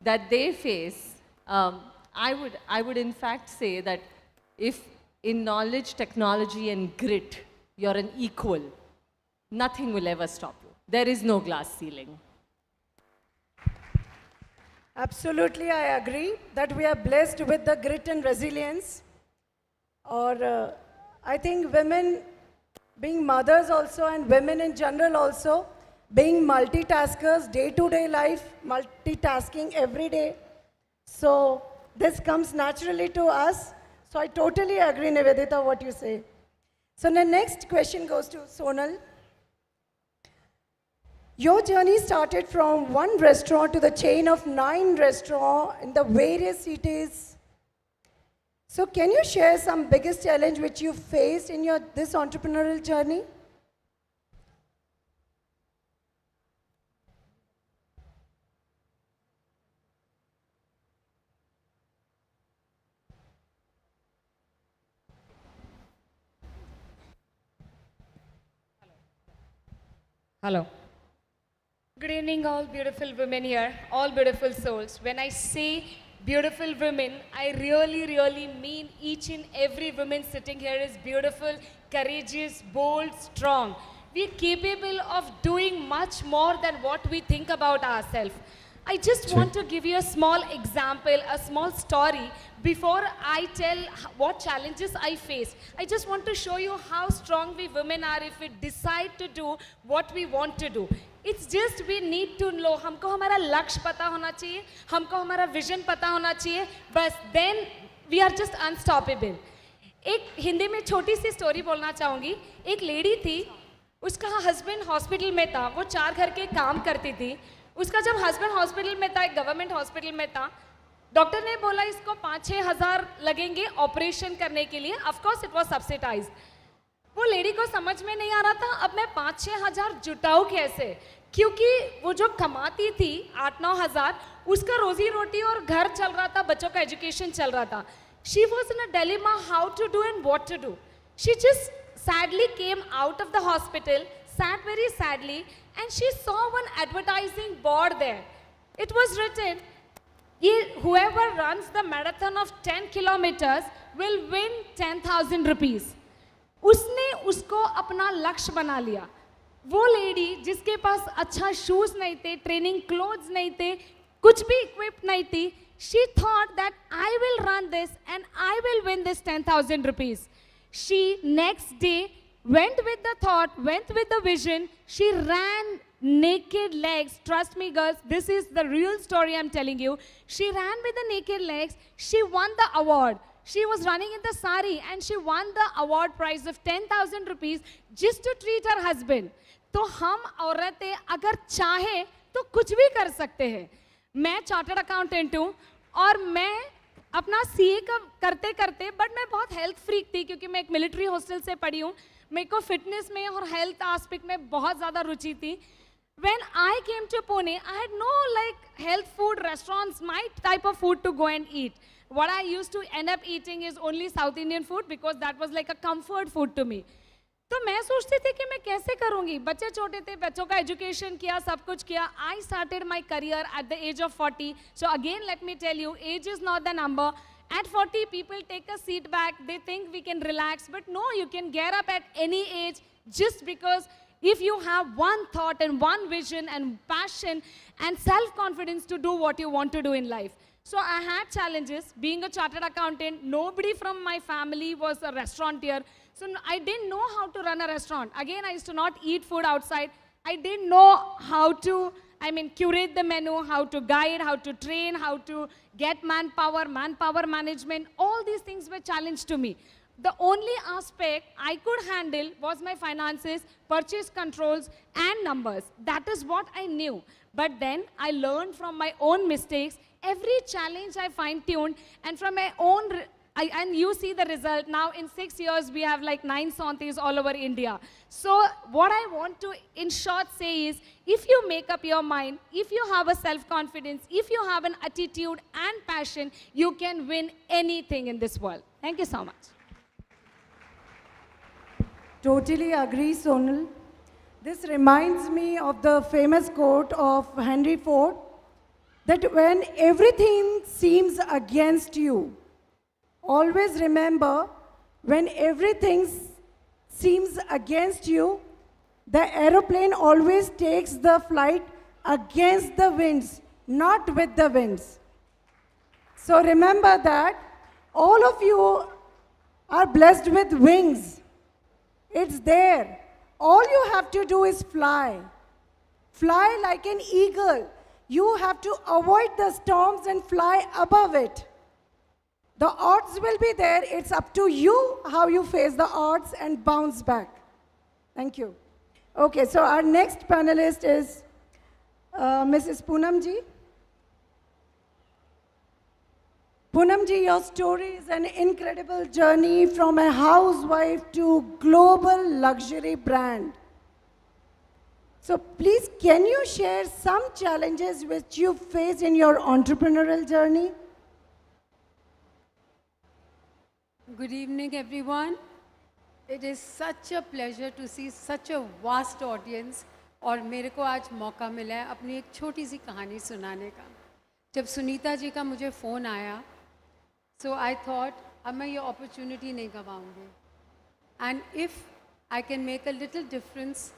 that they face, I would in fact say that if in knowledge, technology and grit, you're an equal, nothing will ever stop you. There is no glass ceiling. Absolutely, I agree that we are blessed with the grit and resilience. Or I think women, being mothers also and women in general also, being multitaskers, day-to-day life, multitasking every day. So this comes naturally to us. So I totally agree, Nivedita, what you say. So the next question goes to Sonal. Your journey started from one restaurant to the chain of 9 restaurants in the various cities. So can you share some biggest challenge which you faced in this entrepreneurial journey? Hello. Good evening, all beautiful women here, all beautiful souls. When I say beautiful women, I really, really mean each and every woman sitting here is beautiful, courageous, bold, strong. We are capable of doing much more than what we think about ourselves. I just want to give you a small example, a small story before I tell what challenges I face. I just want to show you how strong we women are if we decide to do what we want to do. It's just we need to know, हमको हमारा लक्ष्य पता होना चाहिए, हमको हमारा vision पता होना चाहिए, बस then we are just unstoppable. एक हिंदी में छोटी सी स्टोरी बोलना चाहूँगी. एक लेडी थी, उसका हस्बैंड हॉस्पिटल में था, वो 4 घर के काम करती थी. उसका जब हस्बैंड हॉस्पिटल में था, एक गवर्नमेंट हॉस्पिटल में था, डॉक्टर ने बोला इसको 5-6 हज़ार लगेंगे ऑपरेशन करने के लिए. Of course it was subsidised. वो लेडी को समझ में नहीं आ रहा था अब मैं 5-6 हज़ार जुटाऊँ कैसे, क्योंकि वो जो कमाती थी 8-9 हज़ार, उसका रोजी रोटी और घर चल रहा था, बच्चों का एजुकेशन चल रहा था. She was in a dilemma how to do and what to do. She just sadly came out of the hospital, sat very sadly, and she saw one advertising board there. It was written, whoever runs the marathon of 10 kilometers will win 10,000 rupees. उसने उसको अपना लक्ष्य बना लिया. वो lady जिसके पास अच्छा shoes नहीं थे, ट्रेनिंग क्लोथ्स नहीं थे, कुछ भी इक्विप नहीं थी, she thought that I will run this and I will win this 10,000 rupees. She next day went with the thought, went with the vision. She ran naked legs. Trust me, girls, this is the real story I'm telling you. She ran with the naked legs. She won the award. She was running in the sari and she won the award prize of 10,000 rupees just to treat her husband. तो हम औरतें अगर चाहें तो कुछ भी कर सकते हैं. मैं चार्टर्ड अकाउंटेंट हूँ और मैं अपना सीए का करते करते, बट मैं बहुत हेल्थ फ्रीक थी क्योंकि मैं एक मिलिट्री हॉस्टल से पढ़ी हूँ. मेरे को फिटनेस में और हेल्थ एस्पेक्ट में बहुत ज़्यादा रुचि थी. When I came to Pune, I had no like health food restaurants, my type of food to go and eat. What I used to end up eating is only South Indian food because that was like a comfort food to me. तो मैं सोचती थी कि मैं कैसे करूँगी. बच्चे छोटे थे, बच्चों का एजुकेशन किया, सब कुछ किया. I started my career at the age of 40. So again, let me tell you, age is not the number. At 40, people take a seat back. They think we can relax. But no, you can get up at any age just because if you have one thought and one vision and passion and self-confidence to do what you want to do in life. So I had challenges. Being a chartered accountant, nobody from my family was a restaurateur. So I didn't know how to run a restaurant. Again, I used to not eat food outside. I didn't know how to, curate the menu, how to guide, how to train, how to get manpower management. All these things were challenged to me. The only aspect I could handle was my finances, purchase controls, and numbers. That is what I knew. But then I learned from my own mistakes. Every challenge I fine-tuned, and from my own, and you see the result. Now in 6 years, we have like 9 Santis all over India. So what I want to, in short, say is, if you make up your mind, if you have a self-confidence, if you have an attitude and passion, you can win anything in this world. Thank you so much. Totally agree, Sonal. This reminds me of the famous quote of Henry Ford, that when everything seems against you, always remember, when everything seems against you, the aeroplane always takes the flight against the winds, not with the winds. So remember that all of you are blessed with wings. It's there. All you have to do is fly. Fly like an eagle. You have to avoid the storms and fly above it. The odds will be there. It's up to you how you face the odds and bounce back. Thank you. Okay, so our next panelist is Mrs. Poonamji. Poonamji, your story is an incredible journey from a housewife to global luxury brand. So please, can you share some challenges which you faced in your entrepreneurial journey? Good evening, everyone. It is such a pleasure to see such a vast audience. और मेरे को आज मौका मिला है अपनी एक छोटी सी कहानी सुनाने का. जब सुनीता जी का मुझे फ़ोन आया, so I thought, अब मैं ये opportunity नहीं गवाऊंगी. And if I can make a little difference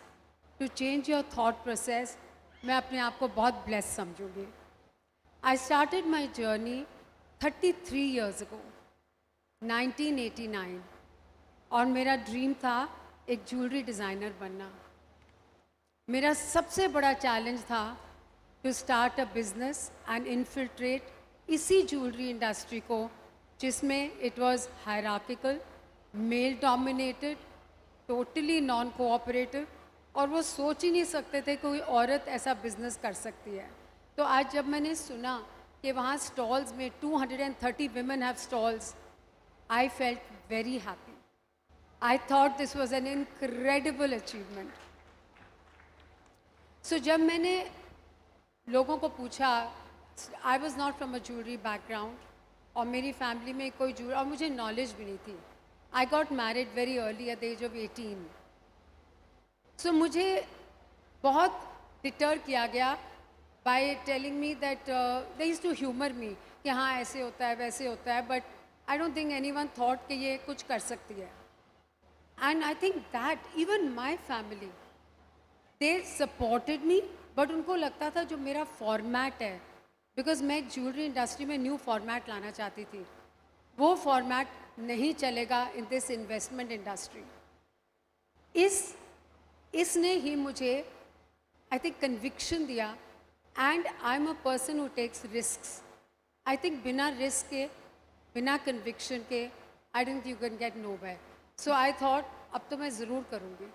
to change your thought process, मैं अपने आप को बहुत blessed समझूंगी. I started my journey 33 years ago, 1989, और मेरा ड्रीम था एक ज्वेलरी डिज़ाइनर बनना। मेरा सबसे बड़ा चैलेंज था to start a business and infiltrate इसी ज्वेलरी इंडस्ट्री को जिसमें it was hierarchical, male dominated, totally non cooperative, और वो सोच ही नहीं सकते थे कोई औरत ऐसा बिजनेस कर सकती है। तो आज जब मैंने सुना कि वहाँ स्टॉल्स में 230 women have stalls, I felt very happy. I thought this was an incredible achievement. So जब मैंने लोगों को पूछा, I was not from a jewelry background, और मेरी फैमिली में कोई ज्वेलरी और मुझे नॉलेज भी नहीं थी। I got married very early at the age of 18. So मुझे बहुत डिटर किया गया by telling me that they used to humor me कि हाँ ऐसे होता है वैसे होता है, but I don't think anyone thought कि ये कुछ कर सकती है। And I think that even my family, they supported me, but उनको लगता था जो मेरा फॉर्मेट है, बिकॉज मैं ज्वेलरी इंडस्ट्री में न्यू फॉर्मेट लाना चाहती थी, वो फॉर्मेट नहीं चलेगा इन दिस इन्वेस्टमेंट इंडस्ट्री। इसने ही मुझे आई थिंक कन्विक्शन दिया, and I am a person who takes risks. I think बिना रिस्क के, बिना कन्विक्शन के, I don't you can get nowhere. So I thought अब तो मैं ज़रूर करूँगी।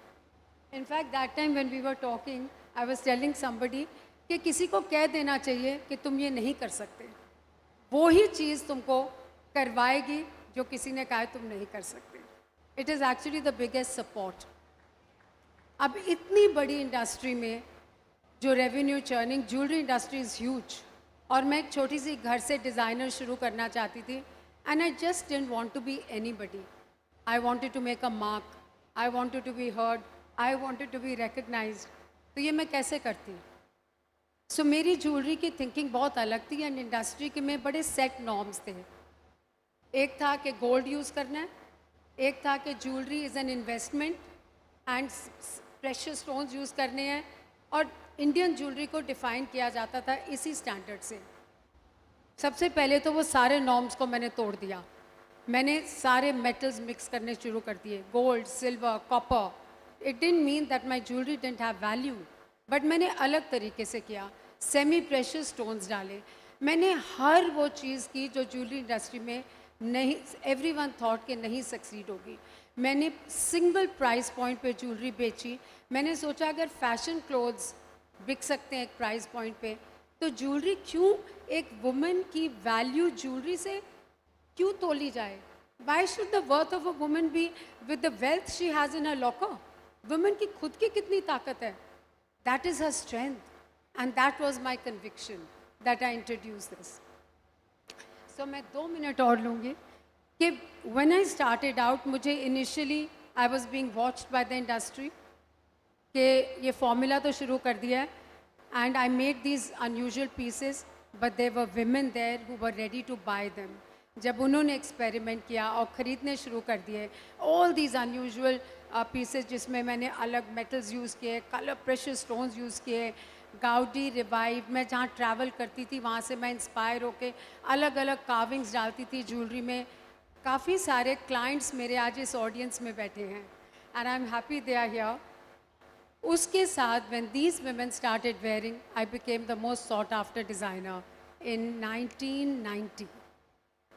In fact, that time when we were talking, I was telling somebody कि किसी को कह देना चाहिए कि तुम ये नहीं कर सकते, वो ही चीज़ तुमको करवाएगी जो किसी ने कहा है तुम नहीं कर सकते। It is actually the biggest support. अब इतनी बड़ी इंडस्ट्री में जो revenue churning, jewellery industry is huge, और मैं एक छोटी सी घर से डिज़ाइनर शुरू करना चाहती थी, and I just didn't want to be anybody. I wanted to make a mark, I wanted to be heard, I wanted to be recognised. तो ये मैं कैसे करती? सो मेरी ज्वेलरी की थिंकिंग बहुत अलग थी, एंड इंडस्ट्री के में बड़े सेट नॉर्म्स थे। एक था कि गोल्ड यूज़ करना है, एक था कि jewellery is an investment and precious stones use करने हैं, और इंडियन ज्वेलरी को डिफ़ाइन किया जाता था इसी स्टैंडर्ड से। सबसे पहले तो वो सारे नॉर्म्स को मैंने तोड़ दिया। मैंने सारे मेटल्स मिक्स करने शुरू कर दिए, gold, silver, copper. It didn't mean that my jewelry didn't have value, but मैंने अलग तरीके से किया। सेमी प्रेशियस स्टोन्स डाले, मैंने हर वो चीज़ की जो ज्वेलरी इंडस्ट्री में नहीं, एवरीवन थॉट कि नहीं सक्सीड होगी। मैंने सिंगल प्राइस पॉइंट पे ज्वेलरी बेची। मैंने सोचा अगर फैशन क्लोथ्स बिक सकते हैं एक प्राइस पॉइंट पे, तो ज्वेलरी क्यों, एक वुमेन की वैल्यू ज्वेलरी से क्यों तोली जाए? Why should the worth of a woman be with the wealth she has in her locker? Women की खुद की कितनी ताकत है, that is her strength, and that was my conviction that I introduce this. So मैं 2 minute और लूँगी कि व्हेन आई स्टार्टेड आउट, मुझे initially I was being watched by the industry कि ये फॉर्मूला तो शुरू कर दिया है, and I made these unusual pieces, but there were women there who were ready to buy them. जब उन्होंने एक्सपेरिमेंट किया और ख़रीदने शुरू कर दिए ऑल दीज अनयूजुअल पीसेस, जिसमें मैंने अलग मेटल्स यूज़ किए, कलर प्रेशियस स्टोन्स यूज़ किए, गाउडी, रिवाइव, मैं जहाँ ट्रैवल करती थी वहाँ से मैं इंस्पायर होके अलग अलग कार्विंग्स डालती थी ज्वेलरी में। काफ़ी सारे क्लाइंट्स मेरे आज इस ऑडियंस में बैठे हैं, and I am happy they are here. उसके साथ when these women started wearing, I became the most sought after designer in 1990।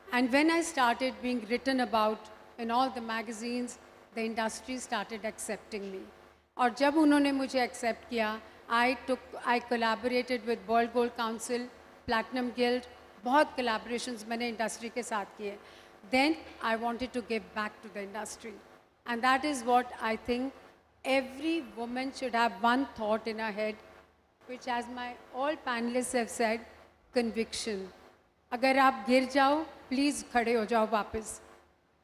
And when I started being written about in all the magazines, the industry started accepting me. और जब उन्होंने मुझे accept किया, I collaborated with World Gold Council, Platinum Guild, बहुत collaborations मैंने industry के साथ किए. Then I wanted to give back to the industry, and that is what I think every woman should have one thought in her head, which as my all panelists have said, conviction. अगर आप गिर जाओ, please खड़े हो जाओ वापस,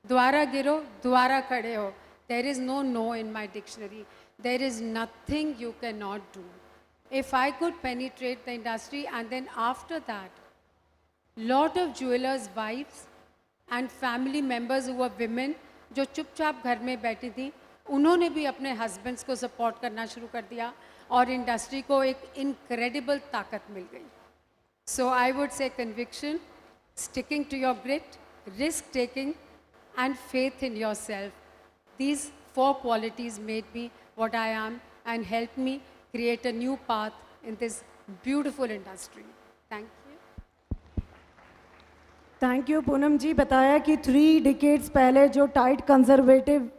दोबारा गिरो, दोबारा खड़े हो। There is no no in my dictionary, there is nothing you can not do. If I could penetrate the industry, and then after that lot of jewellers wives and family members हुआ women जो चुपचाप घर में बैठी थी, उन्होंने भी अपने हस्बैंड्स को सपोर्ट करना शुरू कर दिया, और इंडस्ट्री को एक इनक्रेडिबल ताकत मिल गई। So I would say conviction, sticking to your grit, risk taking, and faith in yourself. These 4 qualities made me what I am and helped me create a new path in this beautiful industry. Thank you. Thank you Poonam ji. बताया कि 3 decades पहले जो tight conservative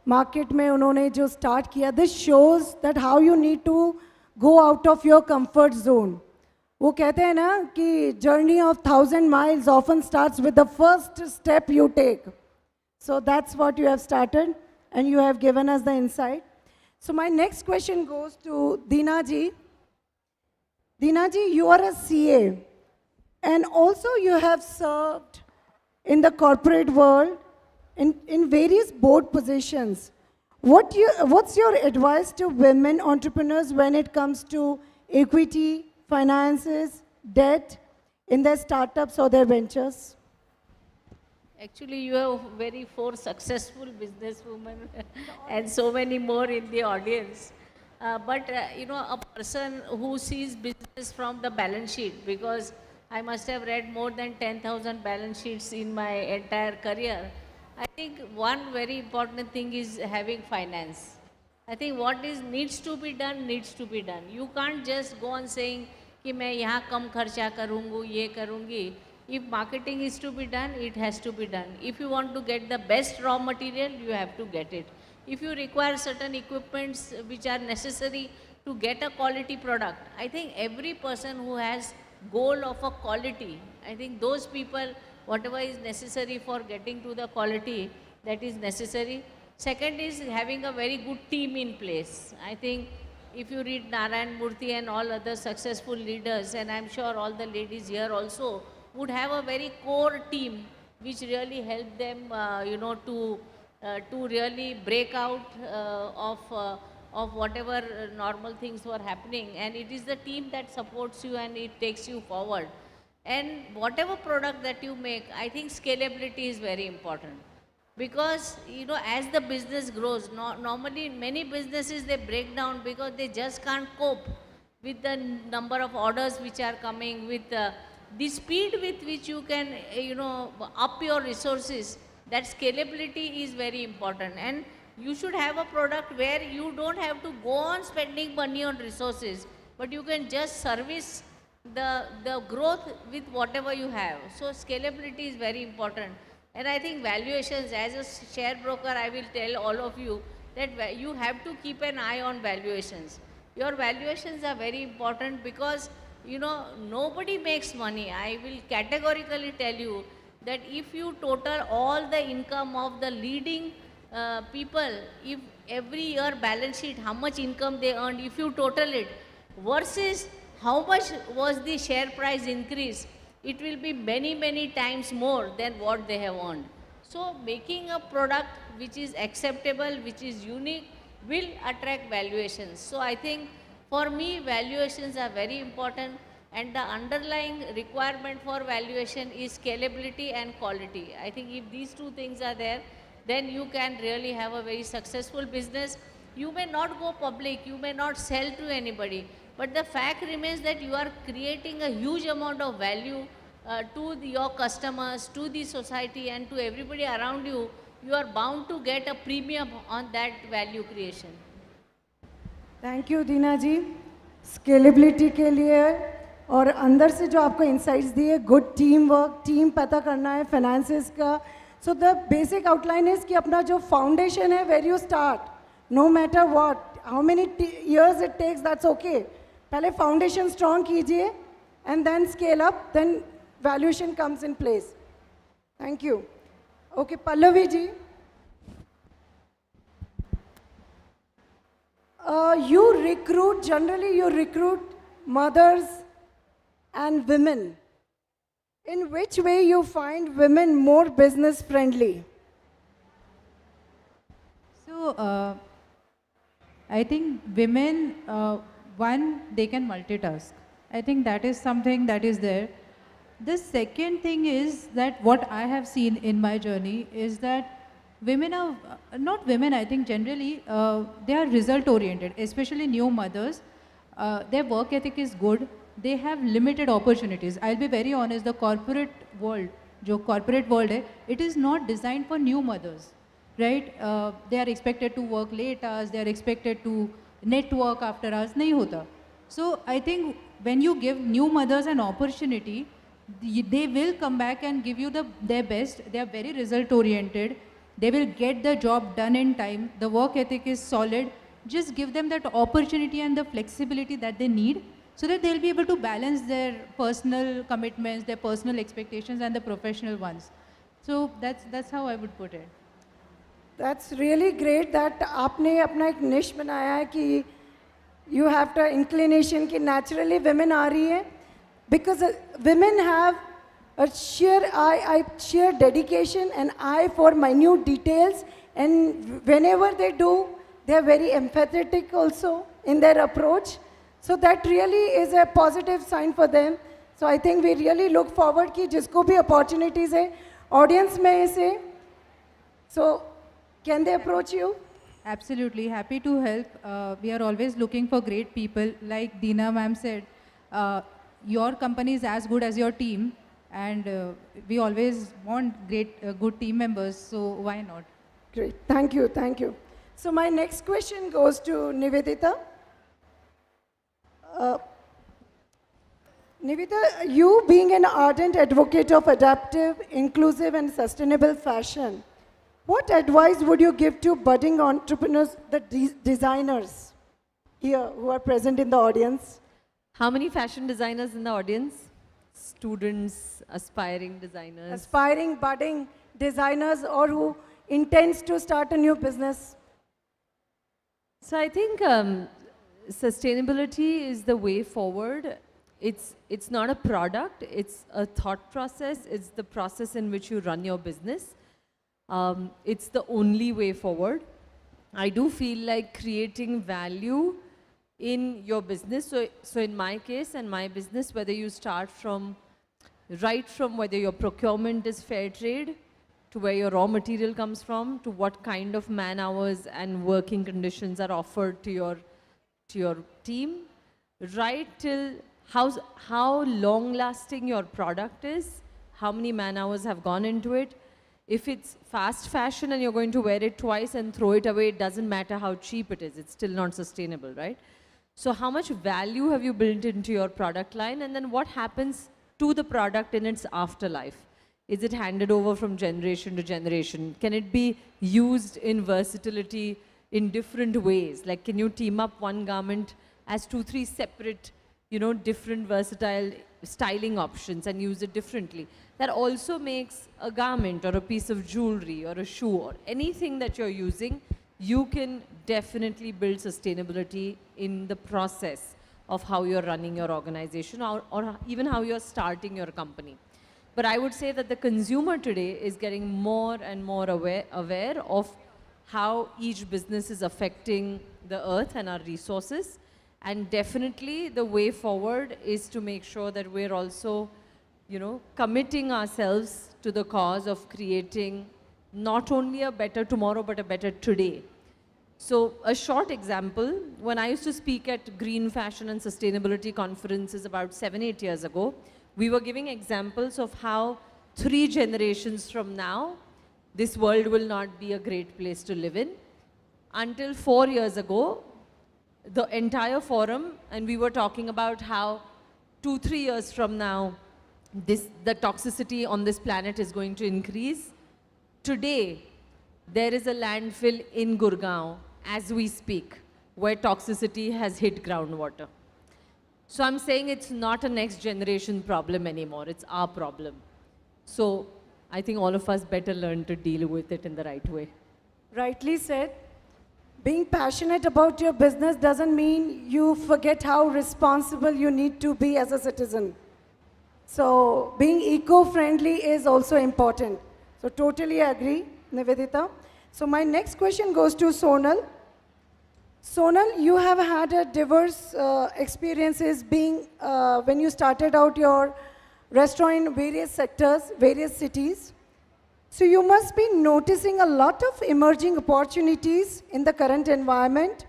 market में उन्होंने जो start किया, this shows that how you need to go out of your comfort zone. वो कहते हैं ना कि journey of 1000 miles often starts with the first step you take. So that's what you have started and you have given us the insight. So my next question goes to Deena ji. Deena ji, you are a CA and also you have served in the corporate world in various board positions. What's your advice to women entrepreneurs when it comes to equity, finances, debt in their startups or their ventures? Actually, you are very 4 successful businesswomen and so many more in the audience. But a person who sees business from the balance sheet, because I must have read more than 10,000 balance sheets in my entire career. I think one very important thing is having finance. I think what needs to be done needs to be done. You can't just go on saying कि मैं यहाँ कम खर्चा करूँगी, ये करूँगी. If marketing is to be done, it has to be done. If you want to get the best raw material, you have to get it. If you require certain equipments which are necessary to get a quality product, I think every person who has goal of a quality, I think those people, whatever is necessary for getting to the quality, that is necessary. Second is having a very good team in place. I think if you read Narayan Murthy and all other successful leaders, and I'm sure all the ladies here also, would have a very core team which really help them, to really break out of whatever normal things were happening. And it is the team that supports you and it takes you forward. And whatever product that you make, I think scalability is very important. Because, as the business grows, normally in many businesses they break down because they just can't cope with the number of orders which are coming, with the speed with which you can, up your resources. That scalability is very important. And you should have a product where you don't have to go on spending money on resources, but you can just service the growth with whatever you have. So scalability is very important. And I think valuations, as a share broker, I will tell all of you that you have to keep an eye on valuations. Your valuations are very important because nobody makes money. I will categorically tell you that if you total all the income of the leading people, if every year balance sheet, how much income they earned, if you total it, versus how much was the share price increase, it will be many, many times more than what they have earned. So making a product which is acceptable, which is unique, will attract valuations. So I think for me, valuations are very important, and the underlying requirement for valuation is scalability and quality. I think if these 2 things are there, then you can really have a very successful business. You may not go public, you may not sell to anybody, but the fact remains that you are creating a huge amount of value to your customers, to the society, and to everybody around you. You are bound to get a premium on that value creation. Thank you Deena ji, scalability के लिए और अंदर से जो आपको insights दिए, good team work, team पता करना है, फाइनेंसेस का. So the basic outline is कि अपना जो फाउंडेशन है, where you start, no matter what, how many years it takes, that's okay. पहले फाउंडेशन स्ट्रॉन्ग कीजिए and then scale up, then valuation comes in place. Thank you. Okay, Pallavi ji. Generally you recruit mothers and women. In which way you find women more business friendly? So, I think women, one, they can multitask. I think that is something that is there. The second thing is that what I have seen in my journey is that women are, not women, I think generally, they are result oriented, especially new mothers. Their work ethic is good, they have limited opportunities. I'll be very honest, the corporate world, जो corporate world है, it is not designed for new mothers, right? They are expected to work late hours, they are expected to network after hours, नहीं होता. So I think when you give new mothers an opportunity, they will come back and give you their best. They are very result oriented. They will get the job done in time. The work ethic is solid. Just give them that opportunity and the flexibility that they need so that they'll be able to balance their personal commitments, their personal expectations and the professional ones. So that's how I would put it. That's really great that आपने अपना एक niche बनाया है कि you have the inclination कि naturally women आ रही है because women have a sheer dedication and eye for minute details, and whenever they do, they are very empathetic also in their approach. So that really is a positive sign for them. So I think we really look forward कि जिसको भी opportunities है audience में से, so can they approach you? Absolutely, happy to help. We are always looking for great people. Like Deena ma'am said, your company is as good as your team, and we always want good team members, so why not? Great, thank you, thank you. So my next question goes to Nivedita. Nivedita, you being an ardent advocate of adaptive, inclusive and sustainable fashion, what advice would you give to budding entrepreneurs, the designers here who are present in the audience? How many fashion designers in the audience? Students, aspiring designers. Aspiring, budding designers, or who intends to start a new business. So I think sustainability is the way forward. It's not a product, it's a thought process, it's the process in which you run your business. It's the only way forward. I do feel like creating value in your business. So in my case and my business, whether you start from whether your procurement is fair trade, to where your raw material comes from, to what kind of man hours and working conditions are offered to your team, right till how long lasting your product is, how many man hours have gone into it. If it's fast fashion and you're going to wear it twice and throw it away, it doesn't matter how cheap it is, it's still not sustainable, right? So how much value have you built into your product line, and then what happens to the product in its afterlife? Is it handed over from generation to generation? Can it be used in versatility in different ways? Like, can you team up one garment as 2-3 separate, different versatile styling options and use it differently? That also makes a garment or a piece of jewelry or a shoe or anything that you're using, you can definitely build sustainability in the process of how you're running your organization or even how you're starting your company. But I would say that the consumer today is getting more and more aware of how each business is affecting the earth and our resources. And definitely the way forward is to make sure that we're also, committing ourselves to the cause of creating not only a better tomorrow, but a better today. So a short example, when I used to speak at green fashion and sustainability conferences about 7-8 years ago, we were giving examples of how 3 generations from now, this world will not be a great place to live in. Until 4 years ago, the entire forum, and we were talking about how 2-3 years from now, the toxicity on this planet is going to increase. Today, there is a landfill in Gurgaon, as we speak, where toxicity has hit groundwater. So I'm saying it's not a next generation problem anymore, it's our problem. So I think all of us better learn to deal with it in the right way. Rightly said. Being passionate about your business doesn't mean you forget how responsible you need to be as a citizen. So being eco-friendly is also important. So totally agree, Nivedita. So my next question goes to Sonal. Sonal, you have had a diverse experiences being when you started out your restaurant in various sectors, various cities. So you must be noticing a lot of emerging opportunities in the current environment.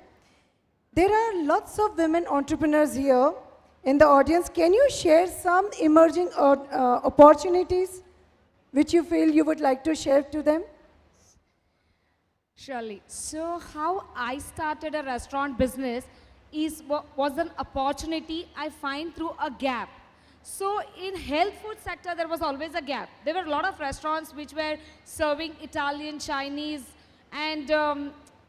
There are lots of women entrepreneurs here in the audience, can you share some emerging opportunities which you feel you would like to share to them? Surely. So how I started a restaurant business was an opportunity I find through a gap. So in health food sector, there was always a gap. There were a lot of restaurants which were serving Italian, Chinese, and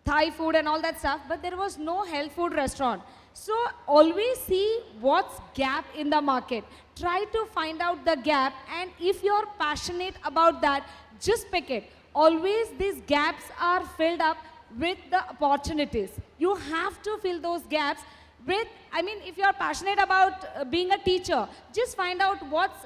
Thai food and all that stuff, but there was no health food restaurant. So always see what's gap in the market. Try to find out the gap, and if you're passionate about that, just pick it. Always these gaps are filled up with the opportunities. You have to fill those gaps with, I mean, if you're passionate about being a teacher, just find out what's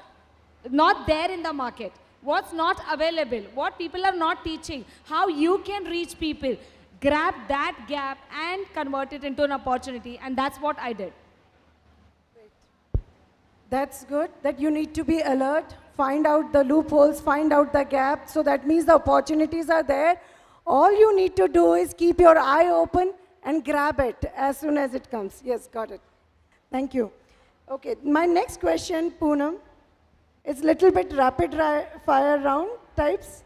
not there in the market, what's not available, what people are not teaching, how you can reach people. Grab that gap and convert it into an opportunity, and that's what I did. That's good, that you need to be alert, find out the loopholes, find out the gap. So that means the opportunities are there. All you need to do is keep your eye open and grab it as soon as it comes. Yes, got it. Thank you. Okay, my next question, Poonam, is a little bit rapid fire round types.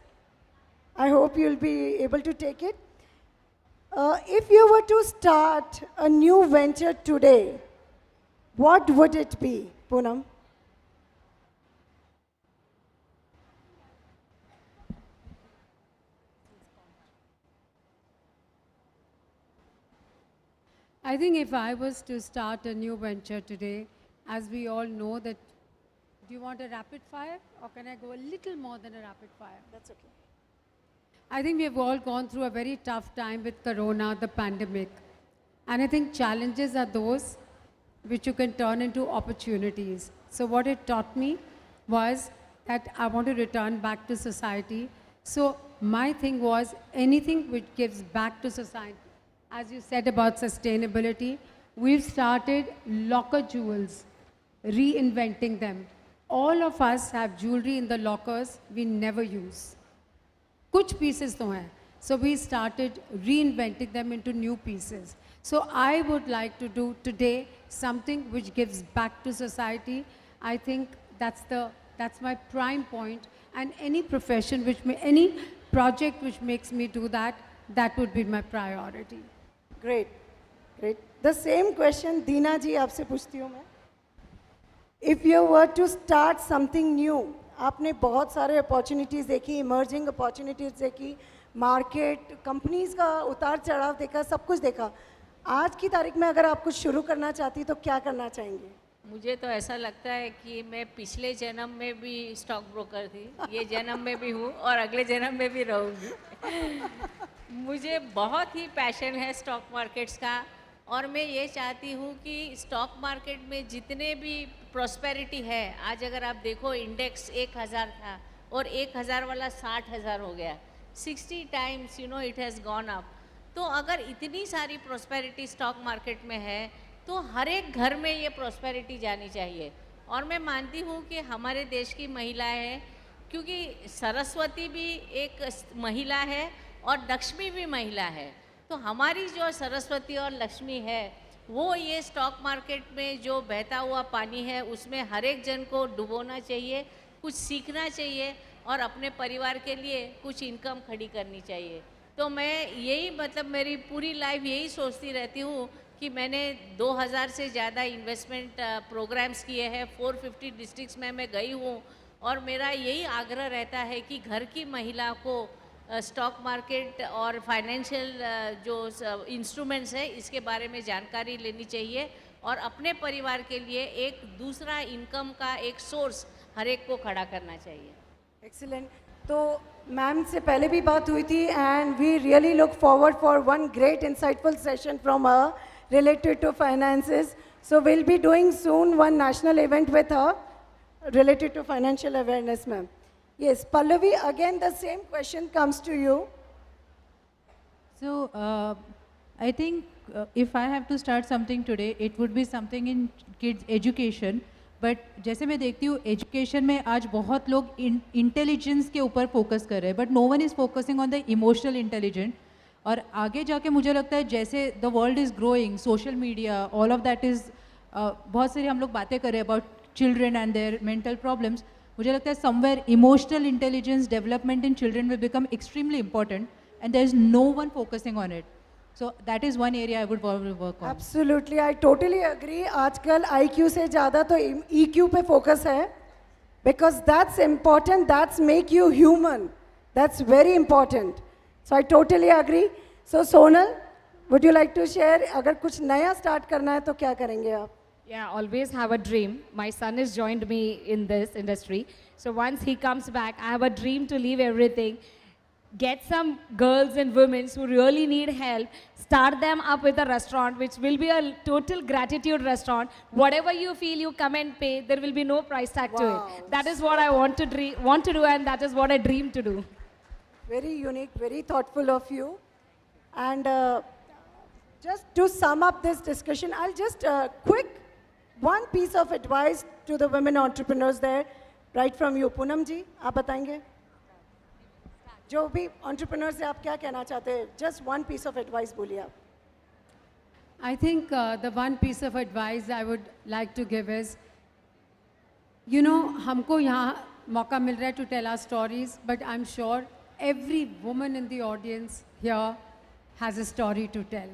I hope you'll be able to take it. If you were to start a new venture today, what would it be, Poonam? I think if I was to start a new venture today, as we all know that, do you want a rapid fire or can I go a little more than a rapid fire? That's okay. I think we have all gone through a very tough time with Corona, the pandemic. And I think challenges are those which you can turn into opportunities. So what it taught me was that I want to return back to society. So my thing was anything which gives back to society. As you said about sustainability, we've started locker jewels, reinventing them. All of us have jewelry in the lockers we never use. Kuch pieces to hai. So we started reinventing them into new pieces. So I would like to do today something which gives back to society. I think that's my prime point. And any profession any project which makes me do that, that would be my priority. Great, great. The same question, Deena ji, आपसे पूछती हूँ मैं. If you were to start something new, आपने बहुत सारे opportunities देखी, emerging opportunities देखी, market, companies का उतार चढ़ाव देखा, सब कुछ देखा. आज की तारीख में अगर आप कुछ शुरू करना चाहती तो क्या करना चाहेंगे? मुझे तो ऐसा लगता है कि मैं पिछले जन्म में भी स्टॉक ब्रोकर थी, ये जन्म में भी हूँ और अगले जन्म में भी रहूँगी. मुझे बहुत ही पैशन है स्टॉक मार्केट्स का और मैं ये चाहती हूँ कि स्टॉक मार्केट में जितने भी प्रॉस्पेरिटी है, आज अगर आप देखो इंडेक्स 1000 था और 1000 वाला 60,000 हो गया, 60 times it has gone up. तो अगर इतनी सारी प्रॉस्पेरिटी स्टॉक मार्केट में है तो हर एक घर में ये प्रॉस्पेरिटी जानी चाहिए. और मैं मानती हूँ कि हमारे देश की महिलाएं हैं, क्योंकि सरस्वती भी एक महिला है और लक्ष्मी भी महिला है. तो हमारी जो सरस्वती और लक्ष्मी है वो ये स्टॉक मार्केट में जो बहता हुआ पानी है उसमें हर एक जन को डुबोना चाहिए, कुछ सीखना चाहिए और अपने परिवार के लिए कुछ इनकम खड़ी करनी चाहिए. तो मैं यही मेरी पूरी लाइफ यही सोचती रहती हूँ कि मैंने 2000 से ज़्यादा इन्वेस्टमेंट प्रोग्राम्स किए हैं, 450 डिस्ट्रिक्ट्स में मैं गई हूँ और मेरा यही आग्रह रहता है कि घर की महिला को स्टॉक मार्केट और फाइनेंशियल जो इंस्ट्रूमेंट्स है इसके बारे में जानकारी लेनी चाहिए और अपने परिवार के लिए एक दूसरा इनकम का एक सोर्स हर एक को खड़ा करना चाहिए. एक्सीलेंट. तो मैम से पहले भी बात हुई थी and we really look forward for one great insightful session from her related to finances. So we'll be doing soon one national event with her related to financial awareness, ma'am. Yes, Pallavi, again the same question comes to you. So I think if I have to start something today, it would be something in kids education. But जैसे मैं देखती हूँ education में आज बहुत लोग intelligence के ऊपर फोकस कर रहे हैं, but no one is focusing on the emotional intelligent. और आगे जाके मुझे लगता है जैसे the world is growing, social media, all of that is बहुत सारी हम लोग बातें कर रहे हैं about children and their mental problems, मुझे लगता है somewhere emotional intelligence development in children will become extremely important and there is no one focusing on it. So that is one area I would probably work on. Absolutely, I totally agree. आजकल IQ से ज़्यादा तो EQ पे focus है, because that's important. That's make you human. That's very important. So I totally agree. So Sonal, would you like to share? अगर कुछ नया start करना है तो क्या करेंगे आप? Yeah, always have a dream. My son has joined me in this industry. So once he comes back, I have a dream to leave everything. Get some girls and women who really need help, start them up with a restaurant, which will be a total gratitude restaurant. Whatever you feel, you come and pay. There will be no price tag to it. That is what I want to do, and that is what I dream to do. Very unique, very thoughtful of you. And just to sum up this discussion, I'll just quick one piece of advice to the women entrepreneurs there, right from you. Poonam ji, आप बताएंगे? जो भी entrepreneurs से आप क्या कहना चाहते हैं? Just one piece of advice बोलिए आप. I think the one piece of advice I would like to give is, you know, हमको यहाँ मौका मिल रहा है to tell our stories, but I'm sure every woman in the audience here has a story to tell.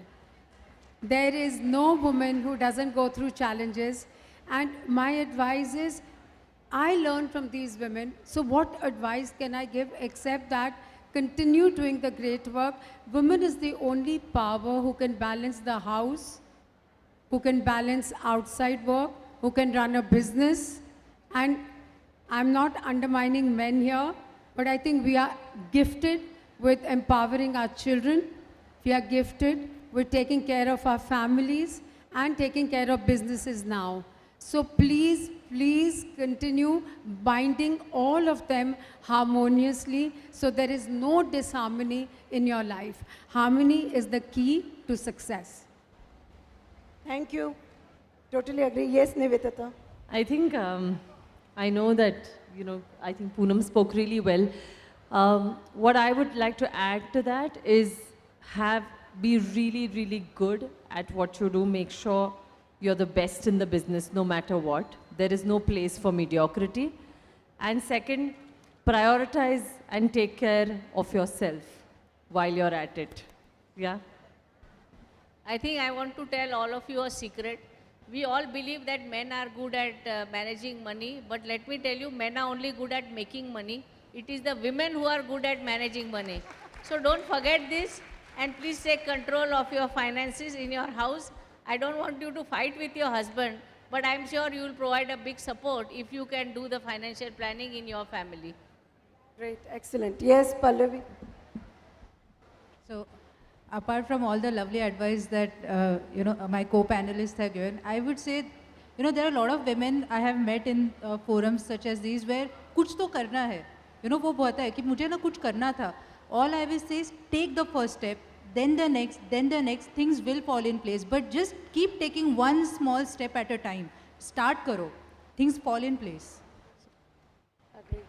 There is no woman who doesn't go through challenges, and my advice is, I learned from these women, so what advice can I give except that continue doing the great work. Women is the only power who can balance the house, who can balance outside work, who can run a business. And I'm not undermining men here, but I think we are gifted with empowering our children. We are gifted with taking care of our families and taking care of businesses now. So please, please continue binding all of them harmoniously so there is no disharmony in your life. Harmony is the key to success. Thank you. Totally agree. Yes, Nivedita. I think, I know that, you know, I think Poonam spoke really well. What I would like to add to that is be really, really good at what you do. Make sure you're the best in the business no matter what. There is no place for mediocrity. And second, prioritize and take care of yourself while you're at it. Yeah? I think I want to tell all of you a secret. We all believe that men are good at managing money, but let me tell you, men are only good at making money. It is the women who are good at managing money. So don't forget this, and please take control of your finances in your house. I don't want you to fight with your husband, but I'm sure you will provide a big support if you can do the financial planning in your family. Great, excellent. Yes, Pallavi. So, apart from all the lovely advice that my co-panelists have given, I would say, there are a lot of women I have met in forums such as these where कुछ तो करना है, वो बहुत है कि मुझे ना कुछ करना था. All I will say is take the first step. Then the next, things will fall in place. But just keep taking one small step at a time. Start karo. Things fall in place. Okay.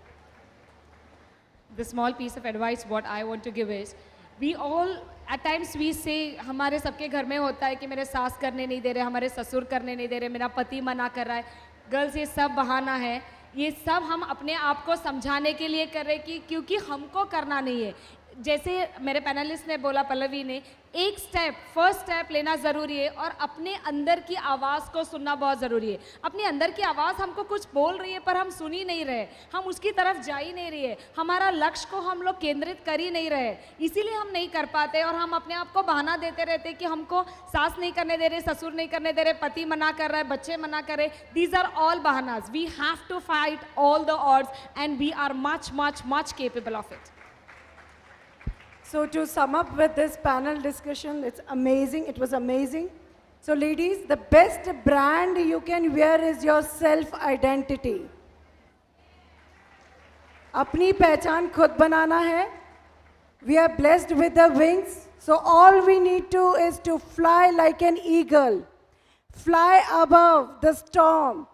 The small piece of advice what I want to give is, we all, at times we say, हमारे सबके घर में होता है कि मेरे सास करने नहीं दे रहे, हमारे ससुर करने नहीं दे रहे, मेरा पति मना कर रहा है. गर्ल्स, ये सब बहाना है. ये सब हम अपने आप को समझाने के लिए कर रहे कि क्योंकि हमको करना नहीं है. जैसे मेरे पैनलिस्ट ने बोला, पल्लवी ने, फर्स्ट स्टेप लेना ज़रूरी है और अपने अंदर की आवाज़ को सुनना बहुत ज़रूरी है. अपने अंदर की आवाज़ हमको कुछ बोल रही है पर हम सुन ही नहीं रहे, हम उसकी तरफ जा ही नहीं रही है, हमारा लक्ष्य को हम लोग केंद्रित कर ही नहीं रहे, इसीलिए हम नहीं कर पाते और हम अपने आप को बहाना देते रहते कि हमको सास नहीं करने दे रहे, ससुर नहीं करने दे रहे, पति मना कर रहा है, बच्चे मना कर रहे. दीज आर ऑल बहानास. We have to fight all the odds and we are much much much capable of it. So to sum up with this panel discussion, it's amazing. It was amazing. So ladies, the best brand you can wear is your self-identity. अपनी पहचान खुद बनाना है. We are blessed with the wings. So all we need to is to fly like an eagle. Fly above the storm.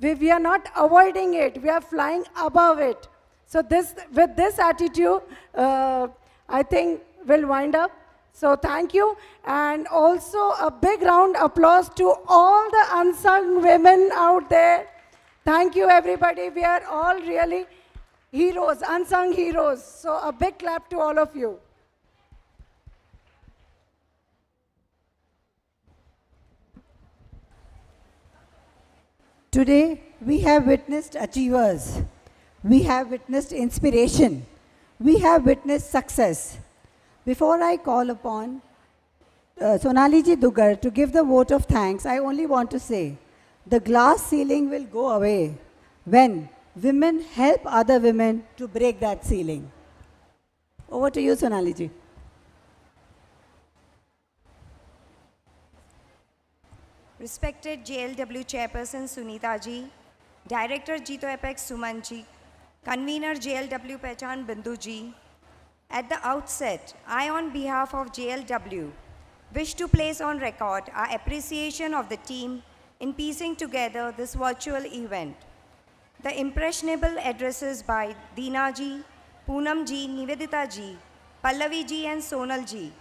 We are not avoiding it. We are flying above it. So with this attitude, I think we'll wind up. So thank you, and also a big round applause to all the unsung women out there. Thank you, everybody. We are all really heroes, unsung heroes. So a big clap to all of you. Today, we have witnessed achievers. We have witnessed inspiration. We have witnessed success. Before I call upon Sonali ji Dugar to give the vote of thanks, I only want to say, the glass ceiling will go away when women help other women to break that ceiling. Over to you, Sonali ji. Respected JLW Chairperson Sunita ji, Director Jito Apex Suman ji, Convener JLW Pehchaan Bindu ji. At the outset, I on behalf of JLW wish to place on record our appreciation of the team in piecing together this virtual event. The impressionable addresses by Deena ji, Poonam ji, Nivedita ji, Pallavi ji and Sonal ji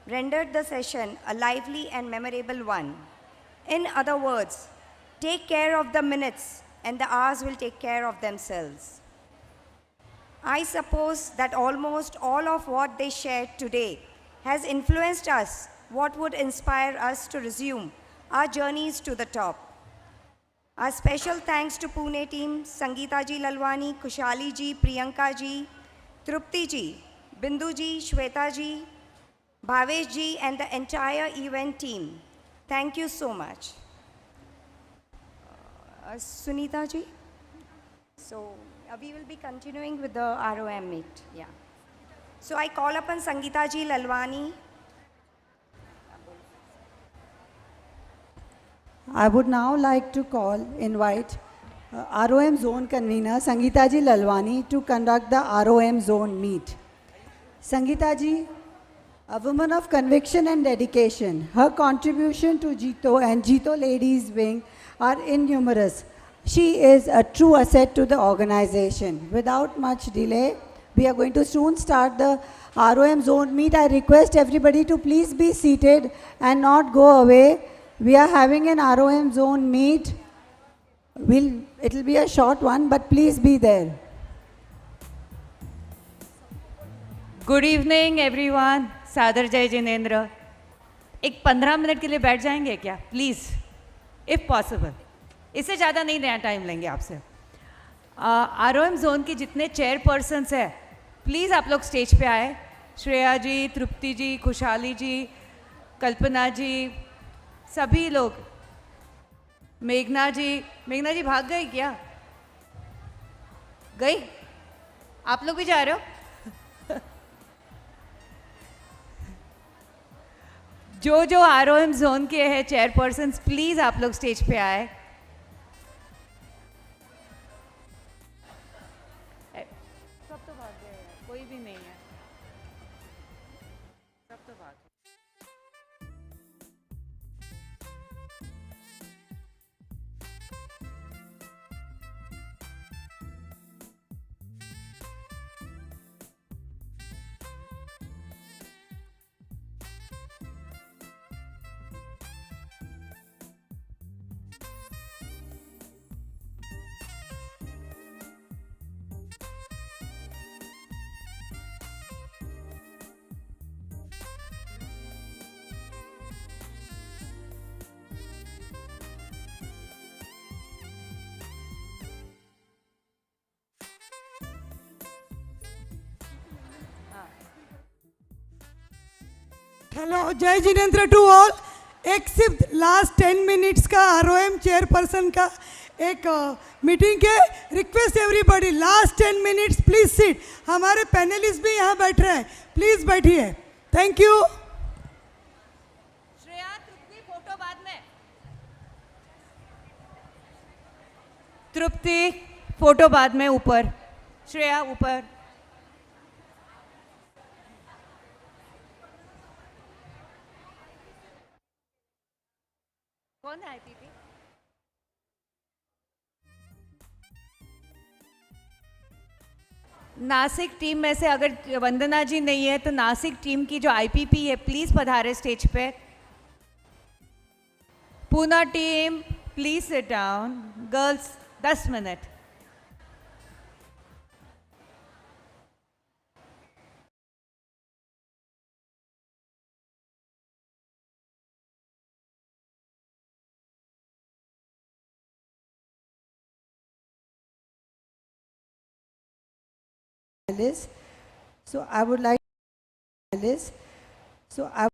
rendered the session a lively and memorable one. In other words, take care of the minutes and the hours will take care of themselves. I suppose that almost all of what they shared today has influenced us, what would inspire us to resume our journeys to the top. Our special thanks to Pune team, Sangeeta ji Lalwani, Kushali ji, Priyanka ji, Trupti ji, Bindu ji, Shweta ji, Bhavesh ji and the entire event team. Thank you so much. Sunita ji. So we will be continuing with the ROM meet. Yeah. So I call upon Sangeeta ji Lalwani. I would now like to invite ROM Zone Convener Sangeeta ji Lalwani to conduct the ROM Zone meet. Sangeeta ji, a woman of conviction and dedication, her contribution to Jito and Jito Ladies Wing are innumerous. She is a true asset to the organization. Without much delay, we are going to soon start the ROM Zone meet. I request everybody to please be seated and not go away. We are having an ROM Zone meet. It will be a short one, but please be there. Good evening everyone, सादर जय जिनेंद्र। एक 15 minute के लिए बैठ जाएंगे क्या please, if possible. इससे ज़्यादा नहीं नया टाइम लेंगे आपसे। ROM जोन के जितने चेयरपर्सन्स हैं प्लीज़ आप लोग स्टेज पे आए। श्रेया जी, तृप्ति जी, खुशहाली जी, कल्पना जी, सभी लोग। मेघना जी भाग गई क्या? गई? आप लोग भी जा रहे हो? जो ROM जोन के हैं चेयरपर्सन्स प्लीज़ आप लोग स्टेज पे आए। सब तो भाग गए हैं, कोई भी नहीं है, सब तो भाग गए। हेलो, जय जिनेंद्र टू ऑल। एक सिर्फ लास्ट 10 मिनट्स का ROM चेयरपर्सन का एक मीटिंग के request everybody, last 10 minutes please sit. हमारे पैनलिस्ट भी यहाँ बैठ रहे हैं, प्लीज बैठिए। Thank you. Shreya, Tripti photo बाद में। तृप्ति फोटो बाद में, ऊपर। श्रेया ऊपर। कौन है दीदी? नासिक टीम में से अगर वंदना जी नहीं है तो नासिक टीम की जो आईपीपी है प्लीज पधारे स्टेज पे. Poona team please sit down. Girls 10 minute. So I would like, so I